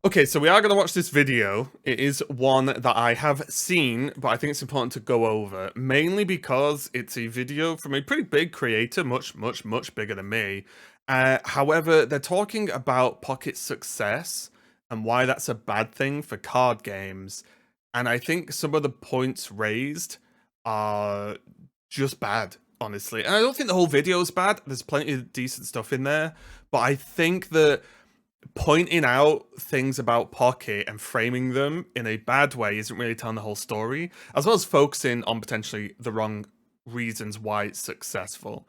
Okay, so we are going to watch this video. It is one that I have seen, but I think it's important to go over, mainly because it's a video from a pretty big creator, much bigger than me. However, they're talking about Pocket's success and why that's a bad thing for card games. And I think some of the points raised are just bad, honestly. And I don't think the whole video is bad. There's plenty of decent stuff in there, but I think that pointing out things about Pocket and framing them in a bad way isn't really telling the whole story, as well as focusing on potentially the wrong reasons why it's successful.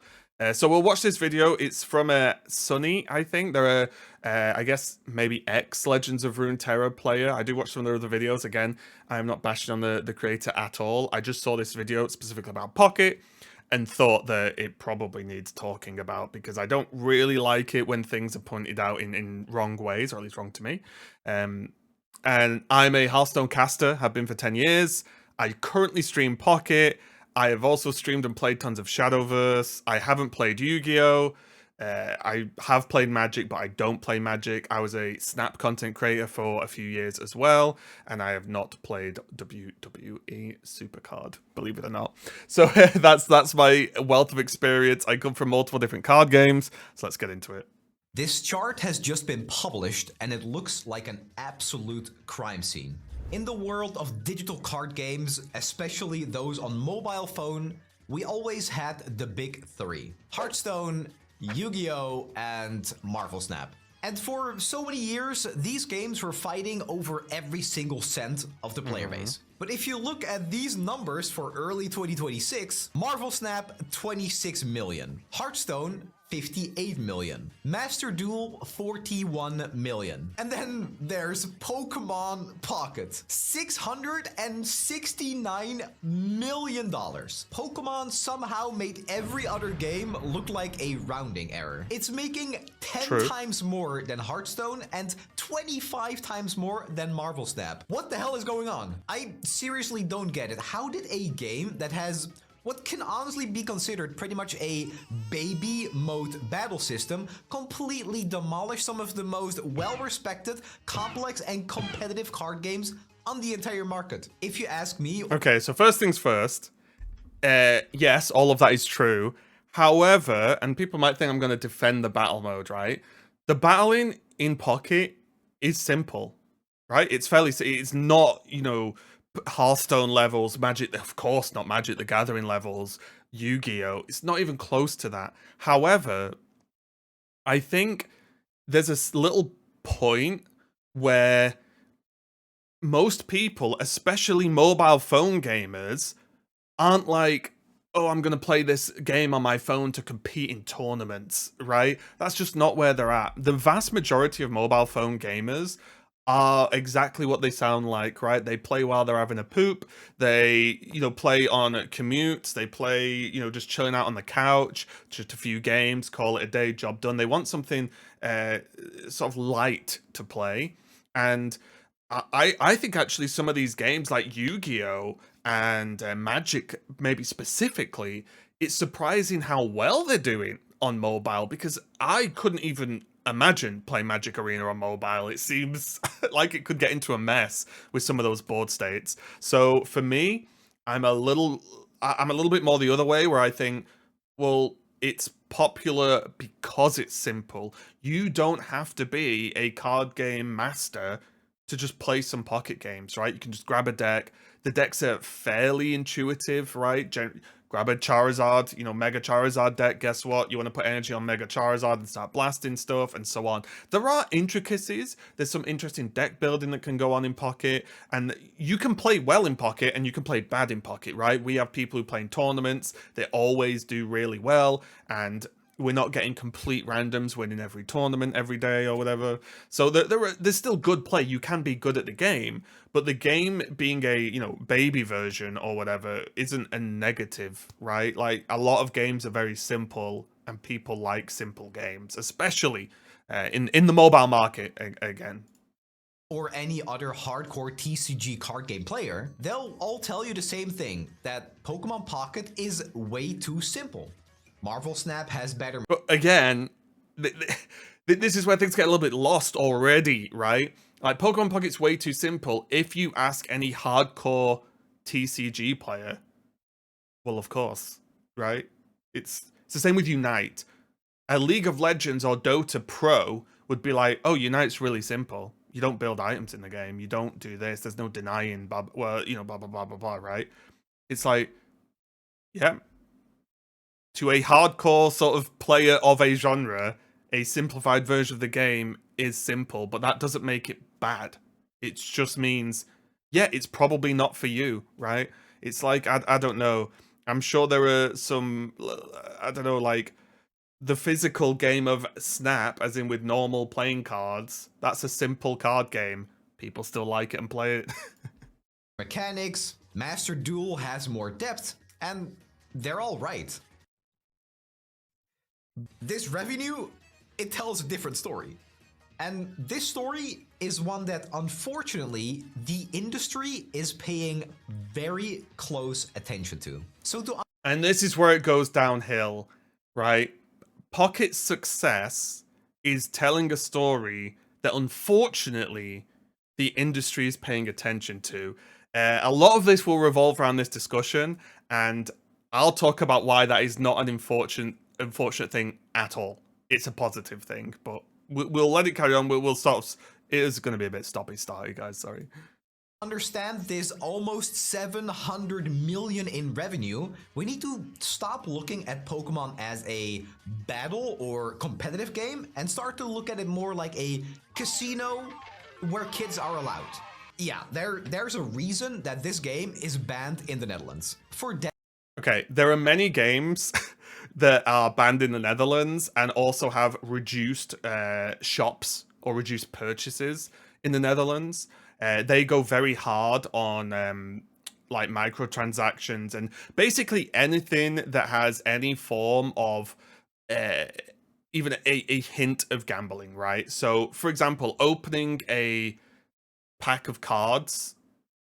So we'll watch this video. It's from Sunny, I think. They're I guess, maybe ex-Legends of Runeterra player. I do watch some of their other videos. Again, I am not bashing on the creator at all. I just saw this video specifically about Pocket and thought that it probably needs talking about, because I don't really like it when things are pointed out in wrong ways, or at least wrong to me. And I'm a Hearthstone caster, have been for 10 years. I currently stream Pocket. I have also streamed and played tons of Shadowverse. I haven't played Yu-Gi-Oh! I have played Magic, but I don't play Magic. I was a Snap content creator for a few years as well, and I have not played WWE Supercard, believe it or not. So that's my wealth of experience. I come from multiple different card games, so let's get into it. This chart has just been published and it looks like an absolute crime scene. In the world of digital card games, especially those on mobile phone, we always had the big three: Hearthstone, Yu-Gi-Oh! And Marvel Snap. And for so many years, these games were fighting over every single cent of the player base. But if you look at these numbers for early 2026, Marvel Snap 26 million, Hearthstone 58 million, Master Duel 41 million, and then there's Pokemon Pocket, $669 million. Pokemon somehow made every other game look like a rounding error. It's making 10 times more than Hearthstone and 25 times more than Marvel Snap. What the hell is going on? I seriously don't get it. How did a game that has what can honestly be considered pretty much a baby mode battle system completely demolish some of the most well-respected, complex, and competitive card games on the entire market? If you ask me... Okay, so first things first, yes, all of that is true. However, and people might think I'm going to defend the battle mode, right? The battling in Pocket is simple, right? It's fairly... It's not, you know, Hearthstone levels, Magic, of course not Magic the Gathering levels, Yu-Gi-Oh! It's not even close to that. However, I think there's a little point where most people, especially mobile phone gamers, aren't like, oh, I'm going to play this game on my phone to compete in tournaments, right? That's just not where they're at. The vast majority of mobile phone gamers are exactly what they sound like, right? They play while they're having a poop. They, you know, play on commutes. They play, you know, just chilling out on the couch, just a few games, call it a day, job done. They want something sort of light to play. And I think actually some of these games like Yu-Gi-Oh! And Magic, maybe specifically, it's surprising how well they're doing on mobile, because I couldn't even imagine playing Magic Arena on mobile. It seems like it could get into a mess with some of those board states. So for me, I'm a little bit more the other way, where I think, well, it's popular because it's simple. You don't have to be a card game master to just play some Pocket games, right? You can just grab a deck. The decks are fairly intuitive, right? Grab a Charizard, you know, Mega Charizard deck. Guess what? You want to put energy on Mega Charizard and start blasting stuff and so on. There are intricacies. There's some interesting deck building that can go on in Pocket, and you can play well in Pocket and you can play bad in Pocket, right? We have people who play in tournaments. They always do really well, and we're not getting complete randoms winning every tournament every day or whatever. So there's still good play. You can be good at the game, but the game being a, you know, baby version or whatever isn't a negative, right? Like, a lot of games are very simple, and people like simple games, especially in the mobile market again. Or any other hardcore TCG card game player, they'll all tell you the same thing, that Pokemon Pocket is way too simple. Marvel Snap has better... But again, this is where things get a little bit lost already, right? Like, Pokemon Pocket's way too simple. If you ask any hardcore TCG player, well, of course, right? It's the same with Unite. A League of Legends or Dota Pro would be like, oh, Unite's really simple. You don't build items in the game. You don't do this. There's no denying, blah, well, you know, blah, blah, blah, blah, blah, right? It's like, yeah. To a hardcore sort of player of a genre, a simplified version of the game is simple, but that doesn't make it bad. It just means, yeah, it's probably not for you, right? It's like, I don't know. I'm sure there are some, I don't know, like, the physical game of Snap, as in with normal playing cards, that's a simple card game. People still like it and play it. Mechanics, Master Duel has more depth, and they're all right. This revenue, it tells a different story. And this story is one that, unfortunately, the industry is paying very close attention to. And this is where it goes downhill, right? Pocket's success is telling a story that, unfortunately, the industry is paying attention to. A lot of this will revolve around this discussion, and I'll talk about why that is not an unfortunate thing at all. It's a positive thing, but we'll let it carry on. We'll stop. It is going to be a bit stoppy-starty, guys. Sorry. Understand this almost 700 million in revenue, we need to stop looking at Pokemon as a battle or competitive game and start to look at it more like a casino where kids are allowed. Yeah, there's a reason that this game is banned in the Netherlands. Okay, there are many games that are banned in the Netherlands and also have reduced shops or reduced purchases in the Netherlands. They go very hard on like microtransactions and basically anything that has any form of even a hint of gambling, right? So, for example, opening a pack of cards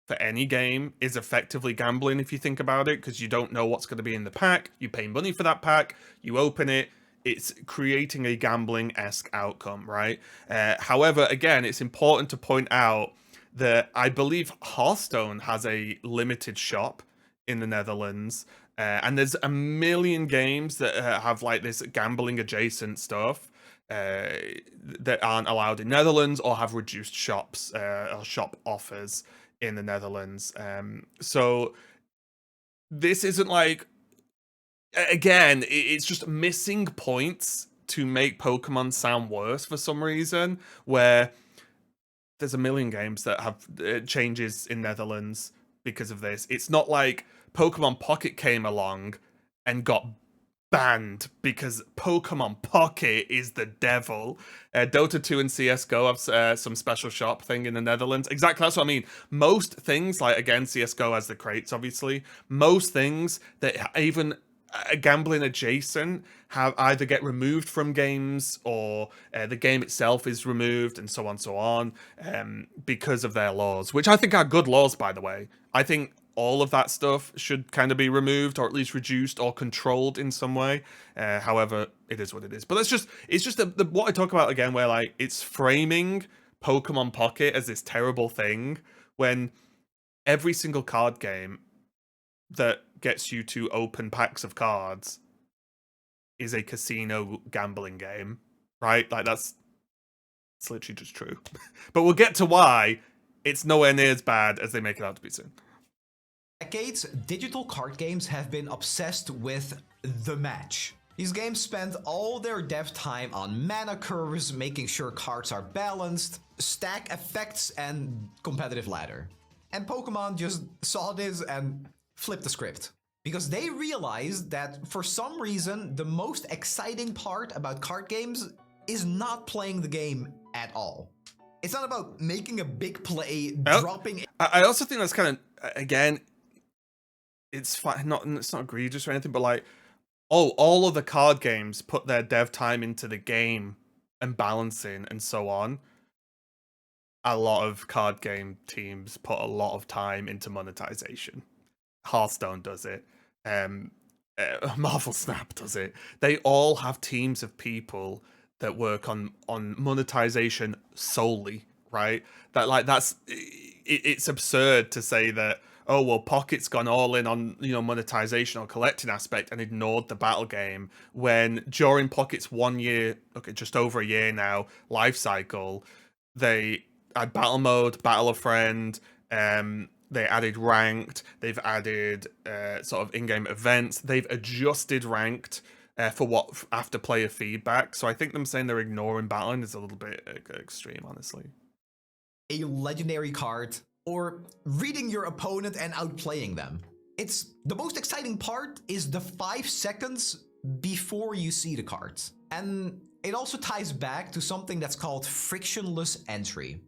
for any game is effectively gambling if you think about it, because you don't know what's going to be in the pack. You pay money for that pack, you open it, it's creating a gambling-esque outcome, right? However, again, it's important to point out that I believe Hearthstone has a limited shop in the Netherlands, and there's a million games that have like this gambling adjacent stuff that aren't allowed in Netherlands or have reduced shops or shop offers in the Netherlands. So this isn't like, again, it's just missing points to make Pokemon sound worse for some reason, where there's a million games that have changes in Netherlands because of this. It's not like Pokemon Pocket came along and got banned because Pokemon Pocket is the devil. Dota 2 and CSGO have some special shop thing in the Netherlands. Exactly, that's what I mean. Most things, like, again, CSGO has the crates, obviously. Most things that even gambling adjacent have either get removed from games or the game itself is removed and so on because of their laws, which I think are good laws, by the way. I think all of that stuff should kind of be removed or at least reduced or controlled in some way. However, it is what it is. But it's just what I talk about again, where like it's framing Pokemon Pocket as this terrible thing when every single card game that gets you to open packs of cards is a casino gambling game, right? Like it's literally just true. But we'll get to why it's nowhere near as bad as they make it out to be soon. Decades, digital card games have been obsessed with the match. These games spend all their dev time on mana curves, making sure cards are balanced, stack effects, and competitive ladder. And Pokemon just saw this and flipped the script. Because they realized that for some reason, the most exciting part about card games is not playing the game at all. It's not about making a big play, dropping... I also think that's kind of, again, it's fine, it's not egregious or anything, but like, all of the card games put their dev time into the game and balancing and so on. A lot of card game teams put a lot of time into monetization. Hearthstone does it. Marvel Snap does it. They all have teams of people that work on monetization solely, right? That like it's absurd to say that, oh well, Pocket's gone all in on, you know, monetization or collecting aspect and ignored the battle game, when during Pocket's 1 year, okay, just over a year now, life cycle, they had battle mode, battle a friend, they added ranked, they've added sort of in-game events, they've adjusted ranked for what after player feedback. So I think them saying they're ignoring battling is a little bit extreme, honestly. A legendary card, or reading your opponent and outplaying them. It's the most exciting part is the 5 seconds before you see the cards. And it also ties back to something that's called frictionless entry.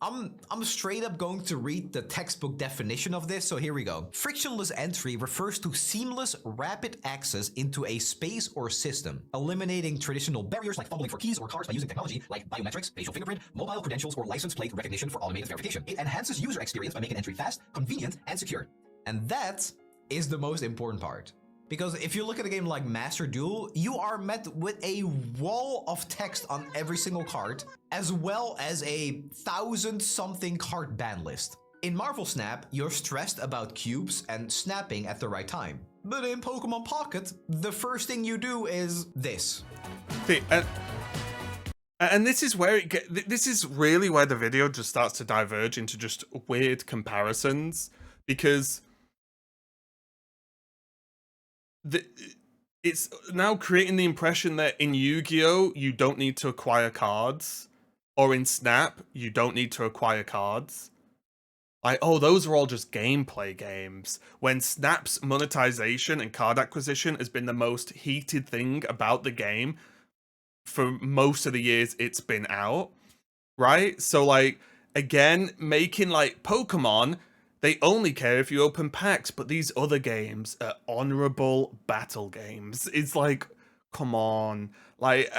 I'm straight up going to read the textbook definition of this, so here we go. Frictionless entry refers to seamless, rapid access into a space or system, eliminating traditional barriers like fumbling for keys or cards by using technology like biometrics, facial fingerprint, mobile credentials, or license plate recognition for automated verification. It enhances user experience by making entry fast, convenient, and secure. And that is the most important part. Because if you look at a game like Master Duel, you are met with a wall of text on every single card, as well as a 1,000-something card ban list. In Marvel Snap, you're stressed about cubes and snapping at the right time. But in Pokemon Pocket, the first thing you do is this. See, and this is where this is really where the video just starts to diverge into just weird comparisons, because it's now creating the impression that in Yu-Gi-Oh! You don't need to acquire cards, or in Snap, you don't need to acquire cards. Like, oh, those are all just gameplay games. When Snap's monetization and card acquisition has been the most heated thing about the game for most of the years it's been out, right? So, like, again, making, like, Pokemon, they only care if you open packs, but these other games are honorable battle games. It's like, come on. Like,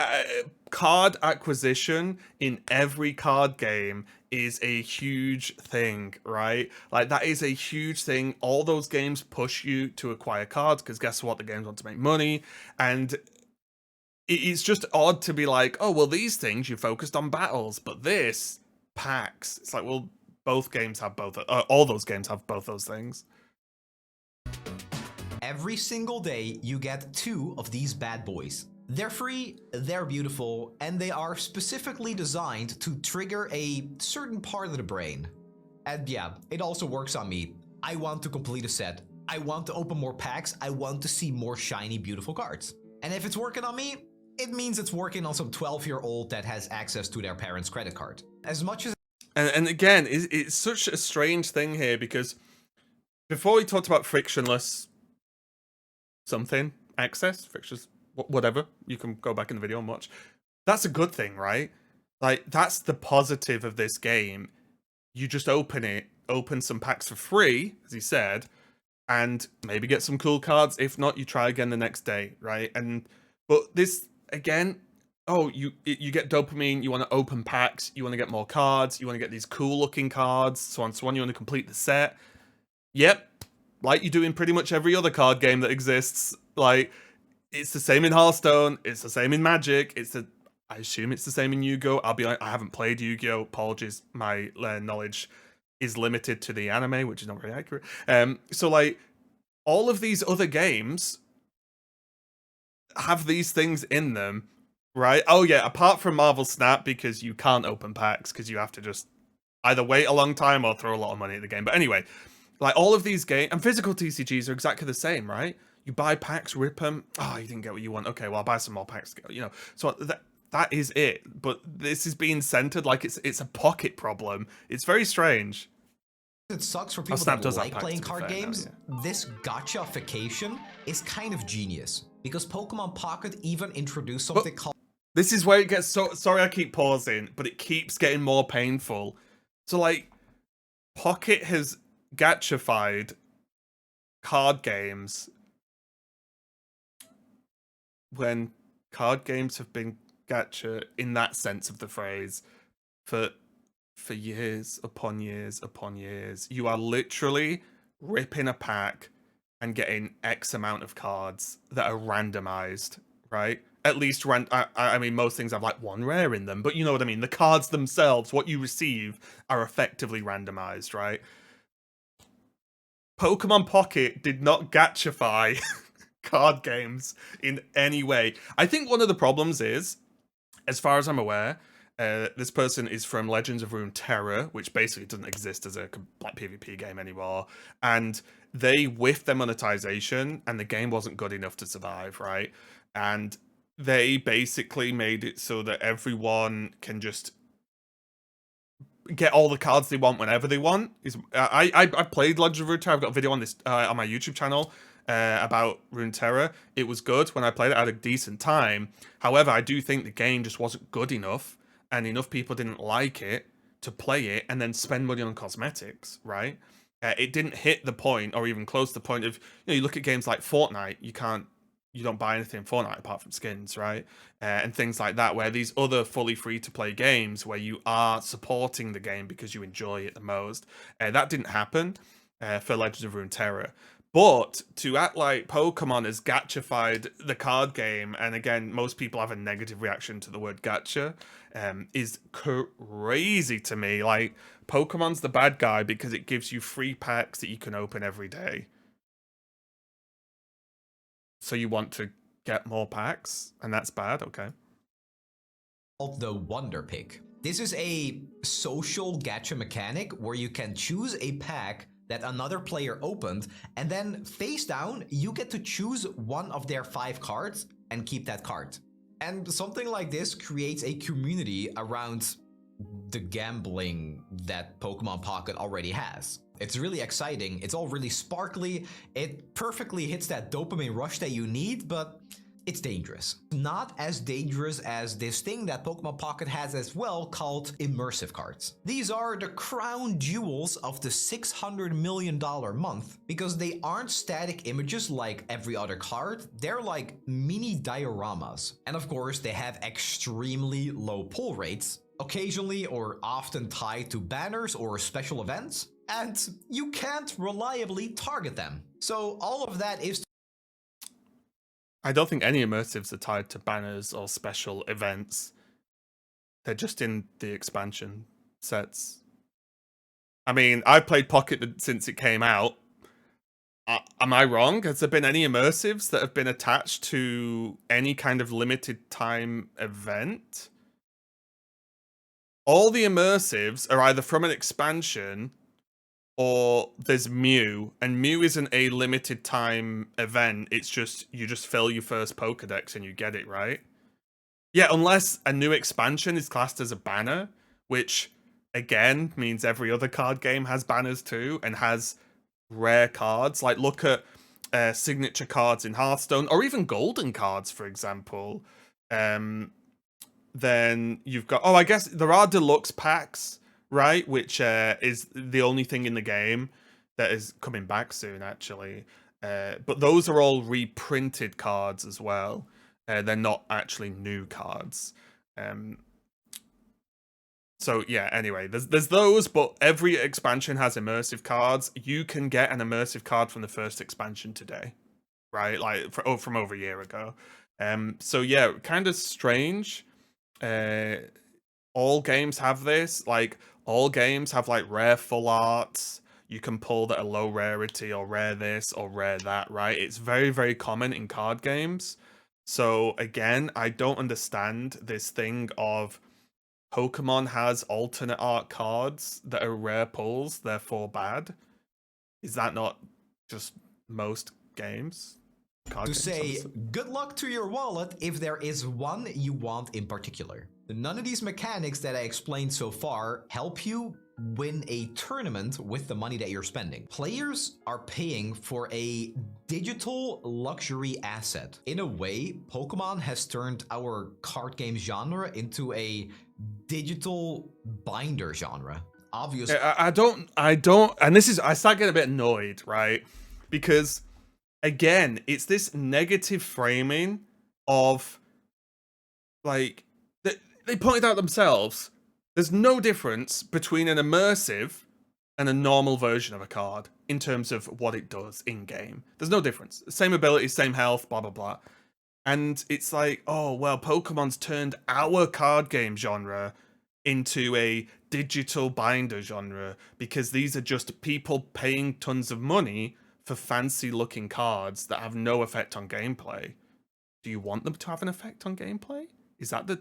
card acquisition in every card game is a huge thing, right? Like, that is a huge thing. All those games push you to acquire cards, because guess what? The games want to make money. And it's just odd to be like, oh, well, these things, you focused on battles, but this, packs. It's like, well, both games have both. All those games have both those things. Every single day, you get 2 of these bad boys. They're free, they're beautiful, and they are specifically designed to trigger a certain part of the brain. And yeah, it also works on me. I want to complete a set. I want to open more packs. I want to see more shiny, beautiful cards. And if it's working on me, it means it's working on some 12-year-old that has access to their parents' credit card. As much as And again, it's such a strange thing here, because before we talked about frictionless something, access, frictionless, whatever, you can go back in the video and watch. That's a good thing, right? Like, that's the positive of this game. You just open some packs for free, as he said, and maybe get some cool cards. If not, you try again the next day, right? But this, again, oh, you get dopamine, you want to open packs, you want to get more cards, you want to get these cool looking cards, so on, so on, you want to complete the set. Yep, like you do in pretty much every other card game that exists. Like, it's the same in Hearthstone, it's the same in Magic, I assume it's the same in Yu-Gi-Oh! I'll be like, I haven't played Yu-Gi-Oh! Apologies, my knowledge is limited to the anime, which is not very accurate. So, like, all of these other games have these things in them, right? Oh yeah, apart from Marvel Snap, because you can't open packs, because you have to just either wait a long time or throw a lot of money at the game. But anyway, like, all of these games, and physical TCGs are exactly the same, right? You buy packs, rip them. Oh, you didn't get what you want. Okay, well, I'll buy some more packs. You know, so that is it. But this is being centered like it's a Pocket problem. It's very strange. It sucks for people that like playing card games. This gotcha-fication is kind of genius, because Pokemon Pocket even introduced something called... This is where it gets so... Sorry I keep pausing, but it keeps getting more painful. So, like, Pocket has gachified card games when card games have been gacha in that sense of the phrase for years upon years upon years. You are literally ripping a pack and getting X amount of cards that are randomized, right? at least I mean, most things have like one rare in them, but you know what I mean. The cards themselves, what you receive, are effectively randomized, right? Pokemon Pocket did not gachify card games in any way. I think one of the problems is, as far as I'm aware, this person is from Legends of Runeterra, which basically doesn't exist as a PvP game anymore, and they whiffed their monetization, and the game wasn't good enough to survive, right? And they basically made it so that everyone can just get all the cards they want whenever they want. I've played Legends of Runeterra. I've got a video on this on my YouTube channel about Runeterra. It was good when I played it. I had a decent time. However, I do think the game just wasn't good enough, and enough people didn't like it to play it and then spend money on cosmetics, right? It didn't hit the point, or even close to the point of, you look at games like Fortnite, you don't buy anything in Fortnite apart from skins, right? And things like that, where these other fully free-to-play games where you are supporting the game because you enjoy it the most, that didn't happen for Legends of Runeterra. But to act like Pokemon has gachified the card game, and again, most people have a negative reaction to the word gacha, is crazy to me. Like, Pokemon's the bad guy because it gives you free packs that you can open every day. So you want to get more packs, and that's bad? Okay. Of the Wonder Pick. This is a social gacha mechanic where you can choose a pack that another player opened, and then face down, you get to choose one of their 5 cards and keep that card. And something like this creates a community around the gambling that Pokemon Pocket already has. It's really exciting, it's all really sparkly, it perfectly hits that dopamine rush that you need, but it's dangerous. Not as dangerous as this thing that Pokemon Pocket has as well, called immersive cards. These are the crown jewels of the $600 million month, because they aren't static images like every other card, they're like mini dioramas. And of course, they have extremely low pull rates, occasionally or often tied to banners or special events, and you can't reliably target them. So all of that is... I don't think any immersives are tied to banners or special events. They're just in the expansion sets. I mean, I've played Pocket since it came out. Am I wrong? Has there been any immersives that have been attached to any kind of limited time event? All the immersives are either from an expansion or there's Mew, and Mew isn't a limited time event. It's just, you just fill your first Pokedex and you get it, right? Yeah, unless a new expansion is classed as a banner, which again means every other card game has banners too and has rare cards. Like, look at signature cards in Hearthstone, or even golden cards, for example. Then you've got, I guess there are deluxe packs, right, which is the only thing in the game that is coming back soon, actually. But those are all reprinted cards as well. They're not actually new cards. So yeah, anyway, there's those, but every expansion has immersive cards. You can get an immersive card from the first expansion today, right? Like from over a year ago. So yeah, kind of strange. All games have this. Like, all games have like rare full arts. You can pull that are low rarity, or rare this or rare that, right? It's very, very common in card games. So again, I don't understand this thing of Pokemon has alternate art cards that are rare pulls, therefore bad. Is that not just most games? To say, good luck to your wallet if there is one you want in particular. None of these mechanics that I explained so far help you win a tournament with the money that you're spending. Players are paying for a digital luxury asset. In a way, Pokemon has turned our card game genre into a digital binder genre. Obviously, I don't, and this is, I start getting a bit annoyed, right? Because again, it's this negative framing of, like, they pointed out themselves, there's no difference between an immersive and a normal version of a card in terms of what it does in game. There's no difference. Same abilities, same health, blah, blah, blah. And it's like, oh, well, Pokemon's turned our card game genre into a digital binder genre because these are just people paying tons of money for fancy looking cards that have no effect on gameplay. Do you want them to have an effect on gameplay? Is that the...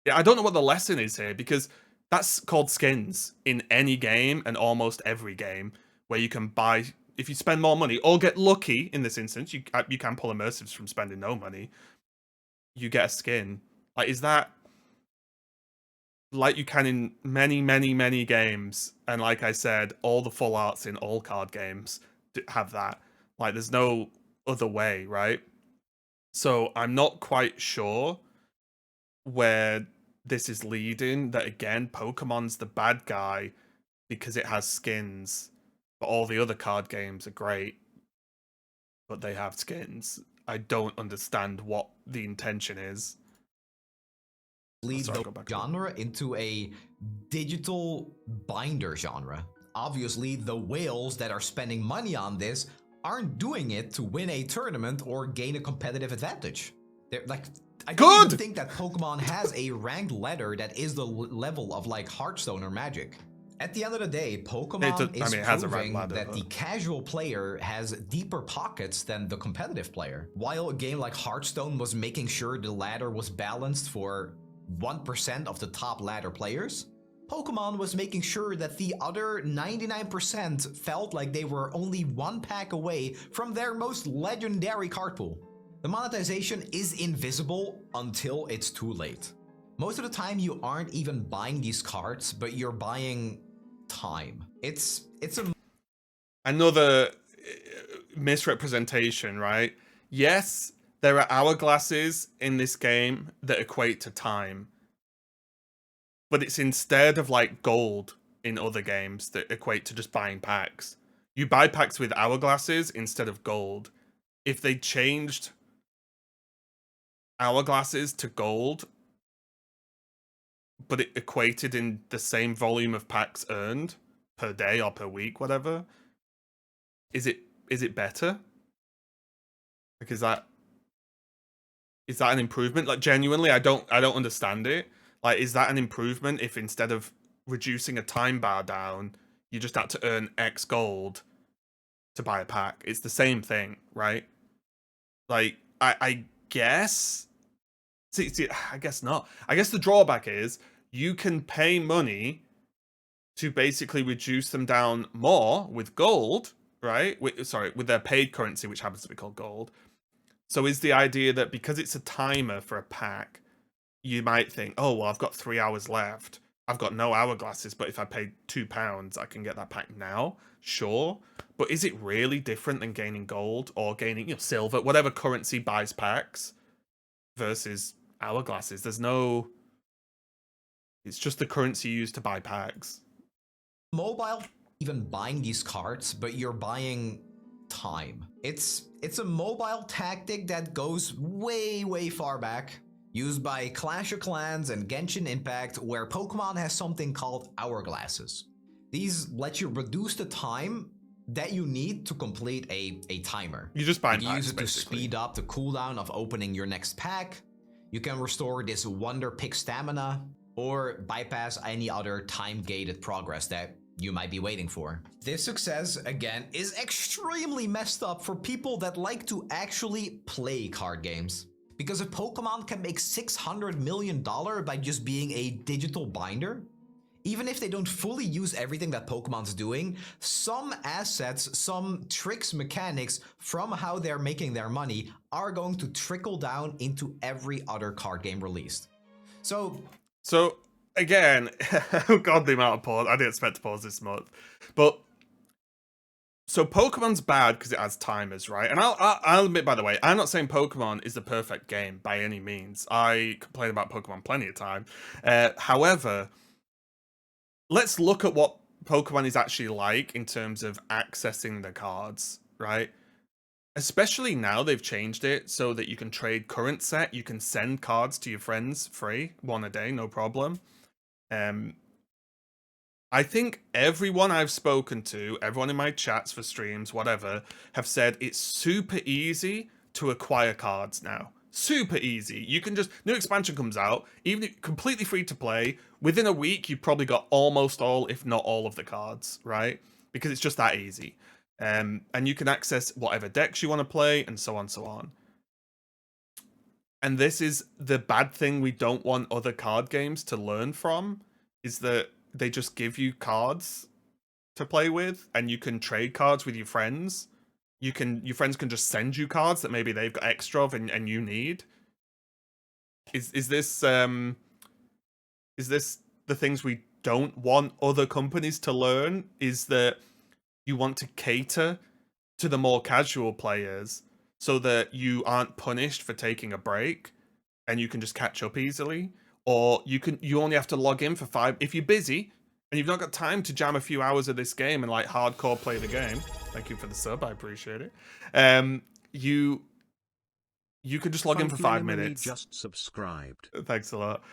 Yeah, I don't know what the lesson is here because that's called skins in any game and almost every game where you can buy, if you spend more money or get lucky in this instance, you can pull immersives from spending no money. You get a skin. Like, is that like you can in many, many, many games? And like I said, all the full arts in all card games have that. Like, there's no other way, right? So I'm not quite sure where this is leading. That again, Pokemon's the bad guy because it has skins, but all the other card games are great, but they have skins. I don't understand what the intention is. Lead the genre into a digital binder genre. Obviously, the whales that are spending money on this aren't doing it to win a tournament or gain a competitive advantage. They're like, I don't even think that Pokemon has a ranked ladder that is the level of like Hearthstone or Magic. At the end of the day, Pokemon is proving that the casual player has deeper pockets than the competitive player. While a game like Hearthstone was making sure the ladder was balanced for 1% of the top ladder players, Pokemon was making sure that the other 99% felt like they were only one pack away from their most legendary card pool. The monetization is invisible until it's too late. Most of the time you aren't even buying these cards, but you're buying time. It's another misrepresentation, right? Yes, there are hourglasses in this game that equate to time, but it's instead of like gold in other games that equate to just buying packs. You buy packs with hourglasses instead of gold. If they changed hourglasses to gold, but it equated in the same volume of packs earned per day or per week, whatever, is it better? Like, is that an improvement? Like, genuinely, I don't understand it. Like, is that an improvement if instead of reducing a time bar down, you just had to earn X gold to buy a pack? It's the same thing, right? Like, I guess... See, I guess not. I guess the drawback is you can pay money to basically reduce them down more with gold, right? With their paid currency, which happens to be called gold. So is the idea that because it's a timer for a pack, you might think, oh, well, I've got 3 hours left. I've got no hourglasses, but if I pay £2, I can get that pack now. Sure. But is it really different than gaining gold or gaining, silver, whatever currency buys packs versus hourglasses? There's no... It's just the currency used to buy packs. Mobile, even buying these cards, but you're buying time. It's a mobile tactic that goes way, way far back, used by Clash of Clans and Genshin Impact, where Pokemon has something called hourglasses. These let you reduce the time that you need to complete a timer. You just buy packs, use it basically to speed up the cooldown of opening your next pack. You can restore this Wonder Pick stamina, or bypass any other time-gated progress that you might be waiting for. This success, again, is extremely messed up for people that like to actually play card games. Because if Pokemon can make $600 million by just being a digital binder, even if they don't fully use everything that Pokemon's doing, some assets, some tricks, mechanics from how they're making their money are going to trickle down into every other card game released. So again, God, the amount of pause. I didn't expect to pause this month. But, so Pokemon's bad because it has timers, right? And I'll admit, by the way, I'm not saying Pokemon is the perfect game by any means. I complain about Pokemon plenty of time. However, let's look at what Pokemon is actually like in terms of accessing the cards, right? Especially now they've changed it so that you can trade current set, you can send cards to your friends free, one a day, no problem. I think everyone I've spoken to, everyone in my chats for streams, whatever, have said it's super easy to acquire cards now. Super easy. You can just, new expansion comes out, even completely free to play. Within a week, you've probably got almost all, if not all of the cards, right? Because it's just that easy. And you can access whatever decks you want to play and so on, so on. And this is the bad thing we don't want other card games to learn from, is that they just give you cards to play with, and you can trade cards with your friends. Your friends can just send you cards that maybe they've got extra of and you need. Is this the things we don't want other companies to learn? Is that you want to cater to the more casual players so that you aren't punished for taking a break and you can just catch up easily? Or you only have to log in for 5 if you're busy and you've not got time to jam a few hours of this game and like hardcore play the game. Thank you for the sub, I appreciate it. You could just log in for 5 minutes. Just subscribed. Thanks a lot.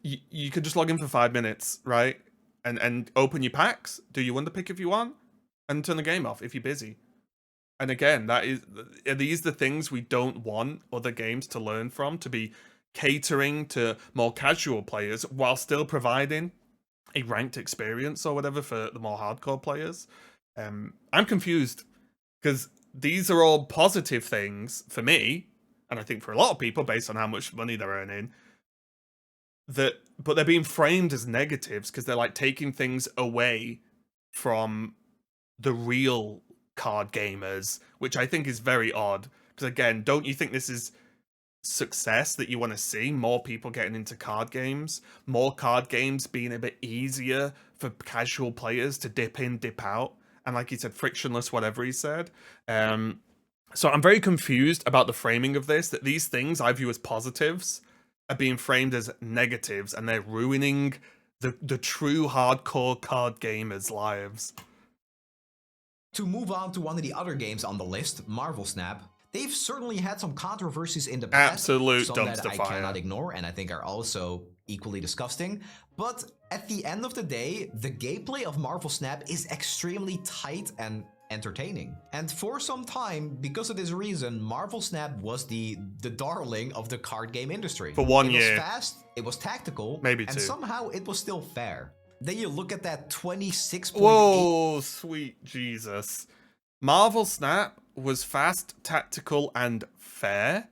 You could just log in for 5 minutes, right? And open your packs, do your wonder pick if you want, and turn the game off if you're busy. And again, are these the things we don't want other games to learn from, to be catering to more casual players while still providing a ranked experience or whatever for the more hardcore players? I'm confused, because these are all positive things for me, and I think for a lot of people based on how much money they're earning, but they're being framed as negatives because they're like taking things away from the real card gamers, which I think is very odd. Because again, don't you think this is success that you want to see? More people getting into card games, more card games being a bit easier for casual players to dip in, dip out, and like he said, frictionless, whatever he said. So I'm very confused about the framing of this, that these things I view as positives are being framed as negatives, and they're ruining the true hardcore card gamers' lives. To move on to one of the other games on the list, Marvel Snap, they've certainly had some controversies in the past. Absolute some dumpster that I fire. cannot ignore and I think are also equally disgusting. But at the end of the day, the gameplay of Marvel Snap is extremely tight and entertaining. And for some time, because of this reason, Marvel Snap was the darling of the card game industry. For 1 year. It was fast, it was tactical, Maybe and 2. somehow it was still fair. Then you look at that 26.8. Whoa, sweet Jesus. Marvel Snap was fast, tactical, and fair?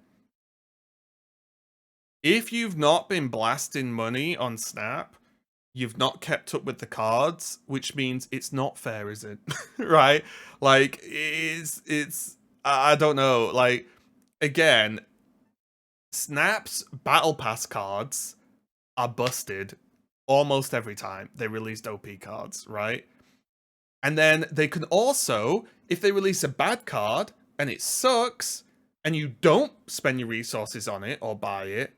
If you've not been blasting money on Snap, you've not kept up with the cards, which means it's not fair, is it? Right? Like, I don't know. Like, again, Snap's Battle Pass cards are busted almost every time they released OP cards, right? And then they can also, if they release a bad card and it sucks and you don't spend your resources on it or buy it,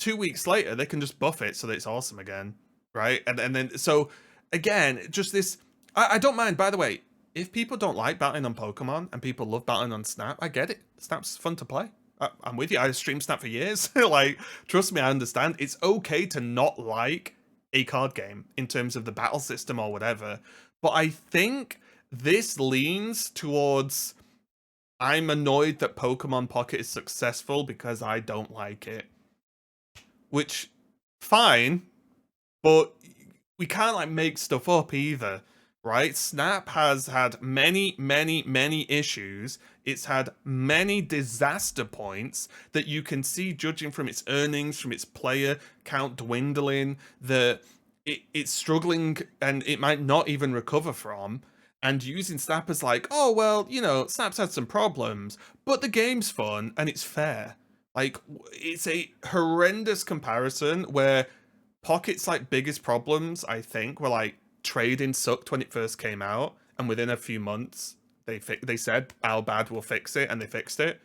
2 weeks later they can just buff it so that it's awesome again, right? And then, so again, just this, I don't mind, by the way, if people don't like battling on Pokemon and people love battling on Snap, I get it. Snap's fun to play. I'm with you. I streamed Snap for years. Like, trust me, I understand. It's okay to not like a card game in terms of the battle system or whatever. But I think this leans towards, I'm annoyed that Pokemon Pocket is successful because I don't like it. Which, fine, but we can't like make stuff up either, right? Snap has had many, many, many issues. It's had many disaster points that you can see, judging from its earnings, from its player count dwindling, that it's struggling and it might not even recover from. And using Snap as like, oh, well, you know, Snap's had some problems, but the game's fun and it's fair. Like, it's a horrendous comparison where Pocket's like biggest problems, I think, were like trading sucked when it first came out, and within a few months they said how bad we'll fix it, and they fixed it.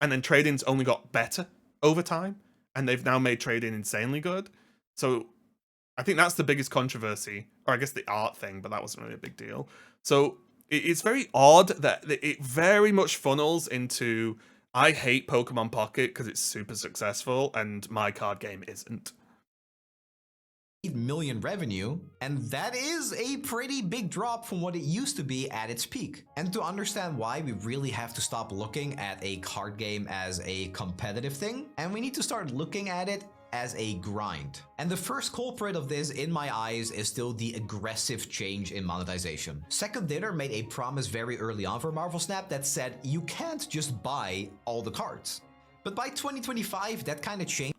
And then trading's only got better over time, and they've now made trading insanely good. So I think that's the biggest controversy, or I guess the art thing, but that wasn't really a big deal. So it's very odd that it very much funnels into, I hate Pokemon Pocket because it's super successful and my card game isn't. million revenue, and that is a pretty big drop from what it used to be at its peak. And to understand why, we really have to stop looking at a card game as a competitive thing, and we need to start looking at it as a grind. And the first culprit of this, in my eyes, is still the aggressive change in monetization. Second Dinner made a promise very early on for Marvel Snap that said you can't just buy all the cards. But by 2025, that kind of changed.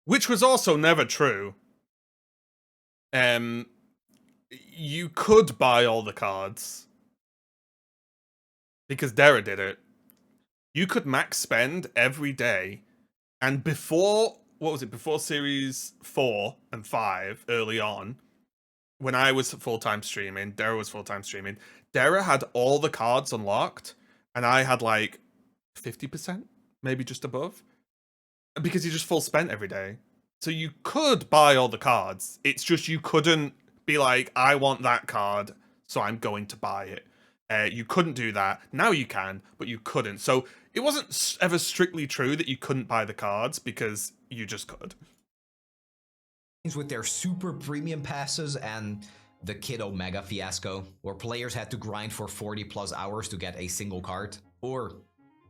Which was also never true. You could buy all the cards. Because Dara did it. You could max spend every day. And before, what was it? Before Series 4 and 5, early on, when I was full-time streaming, Dara was full-time streaming, Dara had all the cards unlocked. And I had like 50%, maybe just above. Because you just full spent every day. So you could buy all the cards. It's just you couldn't be like, I want that card, so I'm going to buy it. You couldn't do that. Now you can, but you couldn't. So it wasn't ever strictly true that you couldn't buy the cards because you just could. With their super premium passes and the Kid Omega fiasco, where players had to grind for 40 plus hours to get a single card, or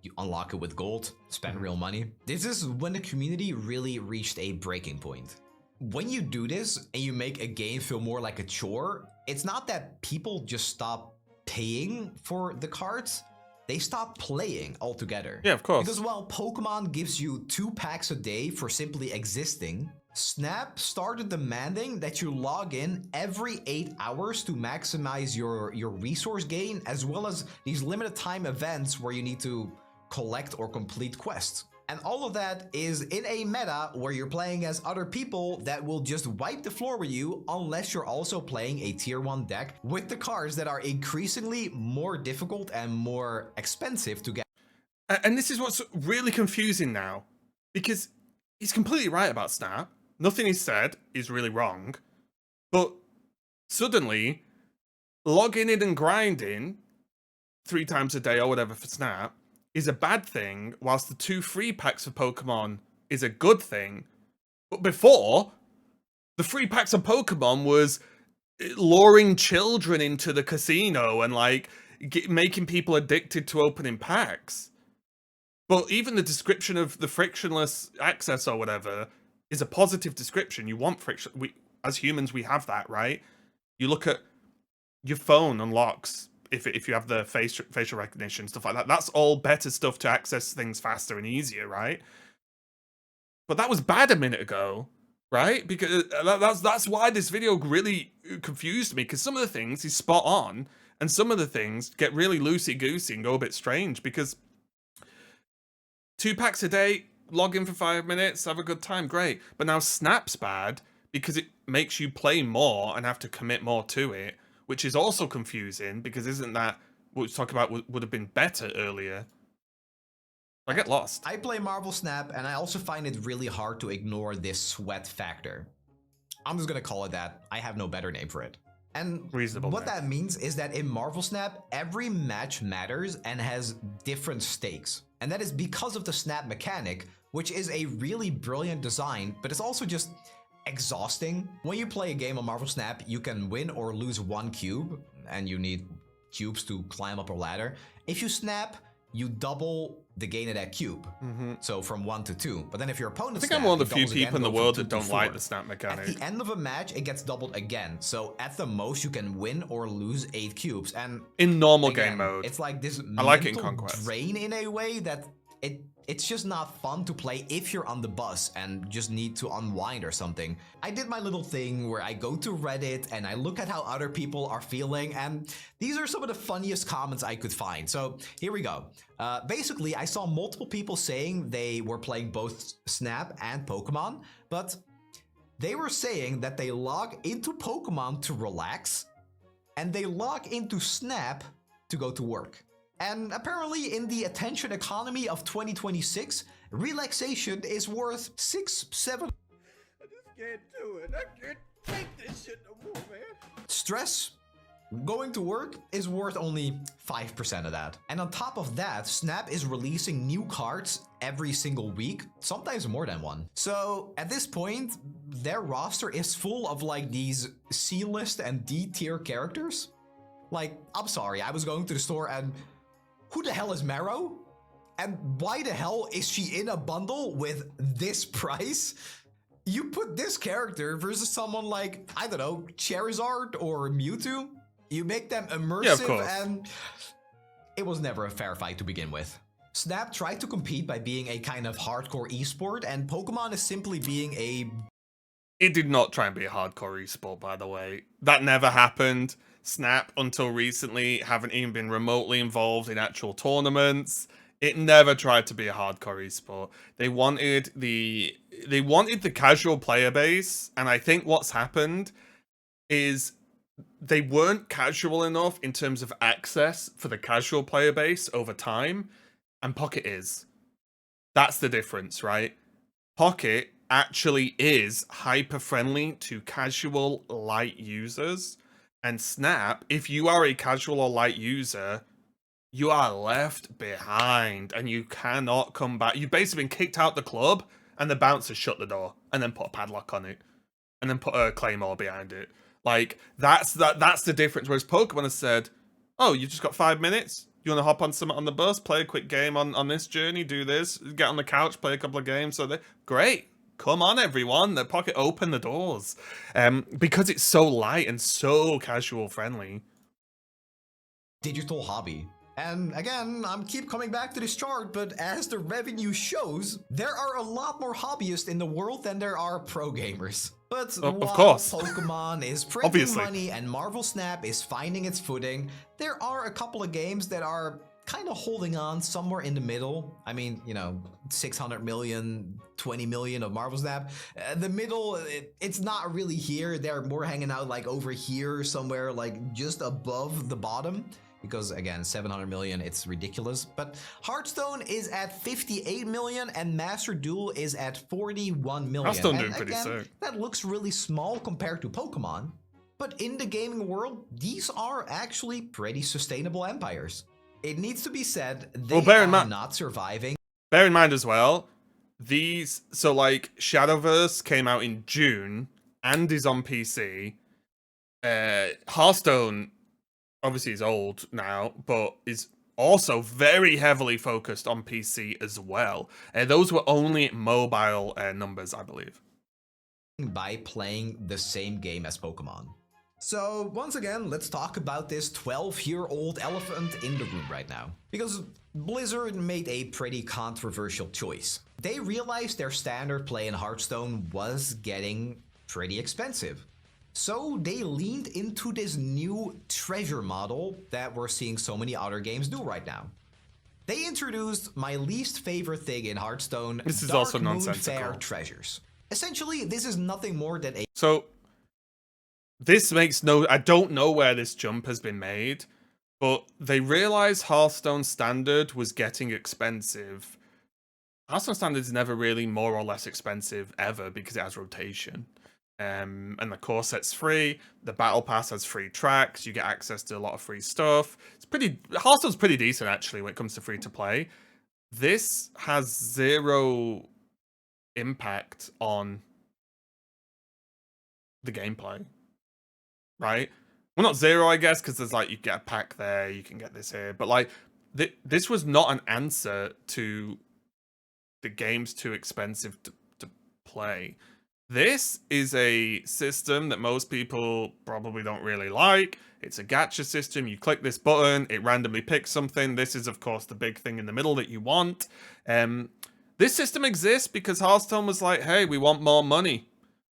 you unlock it with gold, spend real money. This is when the community really reached a breaking point. When you do this and you make a game feel more like a chore, it's not that people just stop paying for the cards, they stop playing altogether. Yeah, of course. Because while Pokemon gives you 2 packs a day for simply existing, Snap started demanding that you log in every 8 hours to maximize your resource gain, as well as these limited time events where you need to collect or complete quests. And all of that is in a meta where you're playing as other people that will just wipe the floor with you unless you're also playing a tier 1 deck with the cards that are increasingly more difficult and more expensive to get. And this is what's really confusing now. Because he's completely right about Snap. Nothing he said is really wrong. But suddenly, logging in and grinding 3 times a day or whatever for Snap is a bad thing, whilst the 2 free packs of Pokemon is a good thing. But before, the free packs of Pokemon was luring children into the casino and like making people addicted to opening packs. But even the description of the frictionless access or whatever is a positive description. You want friction. As humans, we have that, right? You look at your phone unlocks if you have the facial recognition, stuff like that. That's all better stuff to access things faster and easier, right? But that was bad a minute ago, right? Because that's why this video really confused me, because some of the things he's spot on, and some of the things get really loosey-goosey and go a bit strange, because 2 packs a day, log in for 5 minutes, have a good time, great. But now Snap's bad because it makes you play more and have to commit more to it, which is also confusing, because isn't that what we talked about would have been better earlier? I get lost. I play Marvel Snap, and I also find it really hard to ignore this sweat factor. I'm just gonna call it that. I have no better name for it. And Reasonable what name. that means is that in Marvel Snap, every match matters and has different stakes. And that is because of the Snap mechanic, which is a really brilliant design, but it's also just exhausting. When you play a game on Marvel Snap, you can win or lose 1 cube, and you need cubes to climb up a ladder. If you snap, you double the gain of that cube. So from 1 to 2. But then if your opponent I think snap, I'm one of it the few doubles again, people in the goes from world 2 that to don't like 4. the Snap At mechanic. the end of a match, it gets doubled again. So at the most, you can win or lose 8 cubes. And In normal again, game mode. it's like this I like it in mental Conquest. drain in a way that it's just not fun to play if you're on the bus and just need to unwind or something. I did my little thing where I go to Reddit and I look at how other people are feeling, and these are some of the funniest comments I could find. So here we go. Basically, I saw multiple people saying they were playing both Snap and Pokemon, but they were saying that they log into Pokemon to relax, and they log into Snap to go to work. And apparently in the attention economy of 2026, relaxation is worth 6-7. I just can't do it. I can't take this shit no more, man. Stress, going to work is worth only 5% of that. And on top of that, Snap is releasing new cards every single week, sometimes more than one. So at this point, their roster is full of like these C-list and D-tier characters. Like, I'm sorry, I was going to the store and who the hell is Marrow? And why the hell is she in a bundle with this price? You put this character versus someone like, I don't know, Charizard or Mewtwo, you make them immersive, and it was never a fair fight to begin with. Snap tried to compete by being a kind of hardcore esport, and Pokemon is simply being a... It did not try and be a hardcore esport, by the way. That never happened. Snap, until recently, haven't even been remotely involved in actual tournaments. It never tried to be a hardcore esport. They wanted the casual player base, and I think what's happened is they weren't casual enough in terms of access for the casual player base over time, and Pocket is. That's the difference, right? Pocket actually is hyper friendly to casual light users, and Snap, if you are a casual or light user, you are left behind and you cannot come back. You've basically been kicked out the club and the bouncer shut the door and then put a padlock on it and then put a claymore behind it. Like, that's the difference. Whereas Pokemon has said, oh, you've just got 5 minutes? You want to hop on something on the bus, play a quick game on this journey, do this, get on the couch, play a couple of games. So great. Come on, everyone. The Pocket open the doors. Because it's so light and so casual friendly. Digital hobby. And again, I'm keep coming back to this chart, but as the revenue shows, there are a lot more hobbyists in the world than there are pro gamers. But while of course. Pokemon is printing money and Marvel Snap is finding its footing, there are a couple of games that are kind of holding on somewhere in the middle. I mean, you know, 600 million, 20 million of Marvel Snap. The middle, it's not really here. They're more hanging out like over here somewhere, like just above the bottom. Because again, 700 million, it's ridiculous. But Hearthstone is at 58 million and Master Duel is at 41 million. Hearthstone doing pretty sick. That looks really small compared to Pokemon. But in the gaming world, these are actually pretty sustainable empires. It needs to be said, they are not surviving. Bear in mind as well, so like Shadowverse came out in June and is on PC. Hearthstone obviously is old now, but is also very heavily focused on PC as well. Those were only mobile numbers, I believe. By playing the same game as Pokemon. So once again, let's talk about this 12-year-old elephant in the room right now. Because Blizzard made a pretty controversial choice. They realized their standard play in Hearthstone was getting pretty expensive. So they leaned into this new treasure model that we're seeing so many other games do right now. They introduced my least favorite thing in Hearthstone, this is Dark also Moon nonsensical. Fair treasures. Essentially, this is nothing more than a... So, this makes no... I don't know where this jump has been made, but they realized Hearthstone Standard was getting expensive. Hearthstone Standard is never really more or less expensive ever because it has rotation. And the core set's free. The battle pass has free tracks. You get access to a lot of free stuff. Hearthstone's pretty decent actually when it comes to free to play. This has zero impact on the gameplay, right? Well, not zero, I guess, because there's like you get a pack there, you can get this here, but like this was not an answer to the game's too expensive to play. This is a system that most people probably don't really like. It's a gacha system. You click this button, it randomly picks something. This is, of course, the big thing in the middle that you want. This system exists because Hearthstone was like, hey, we want more money.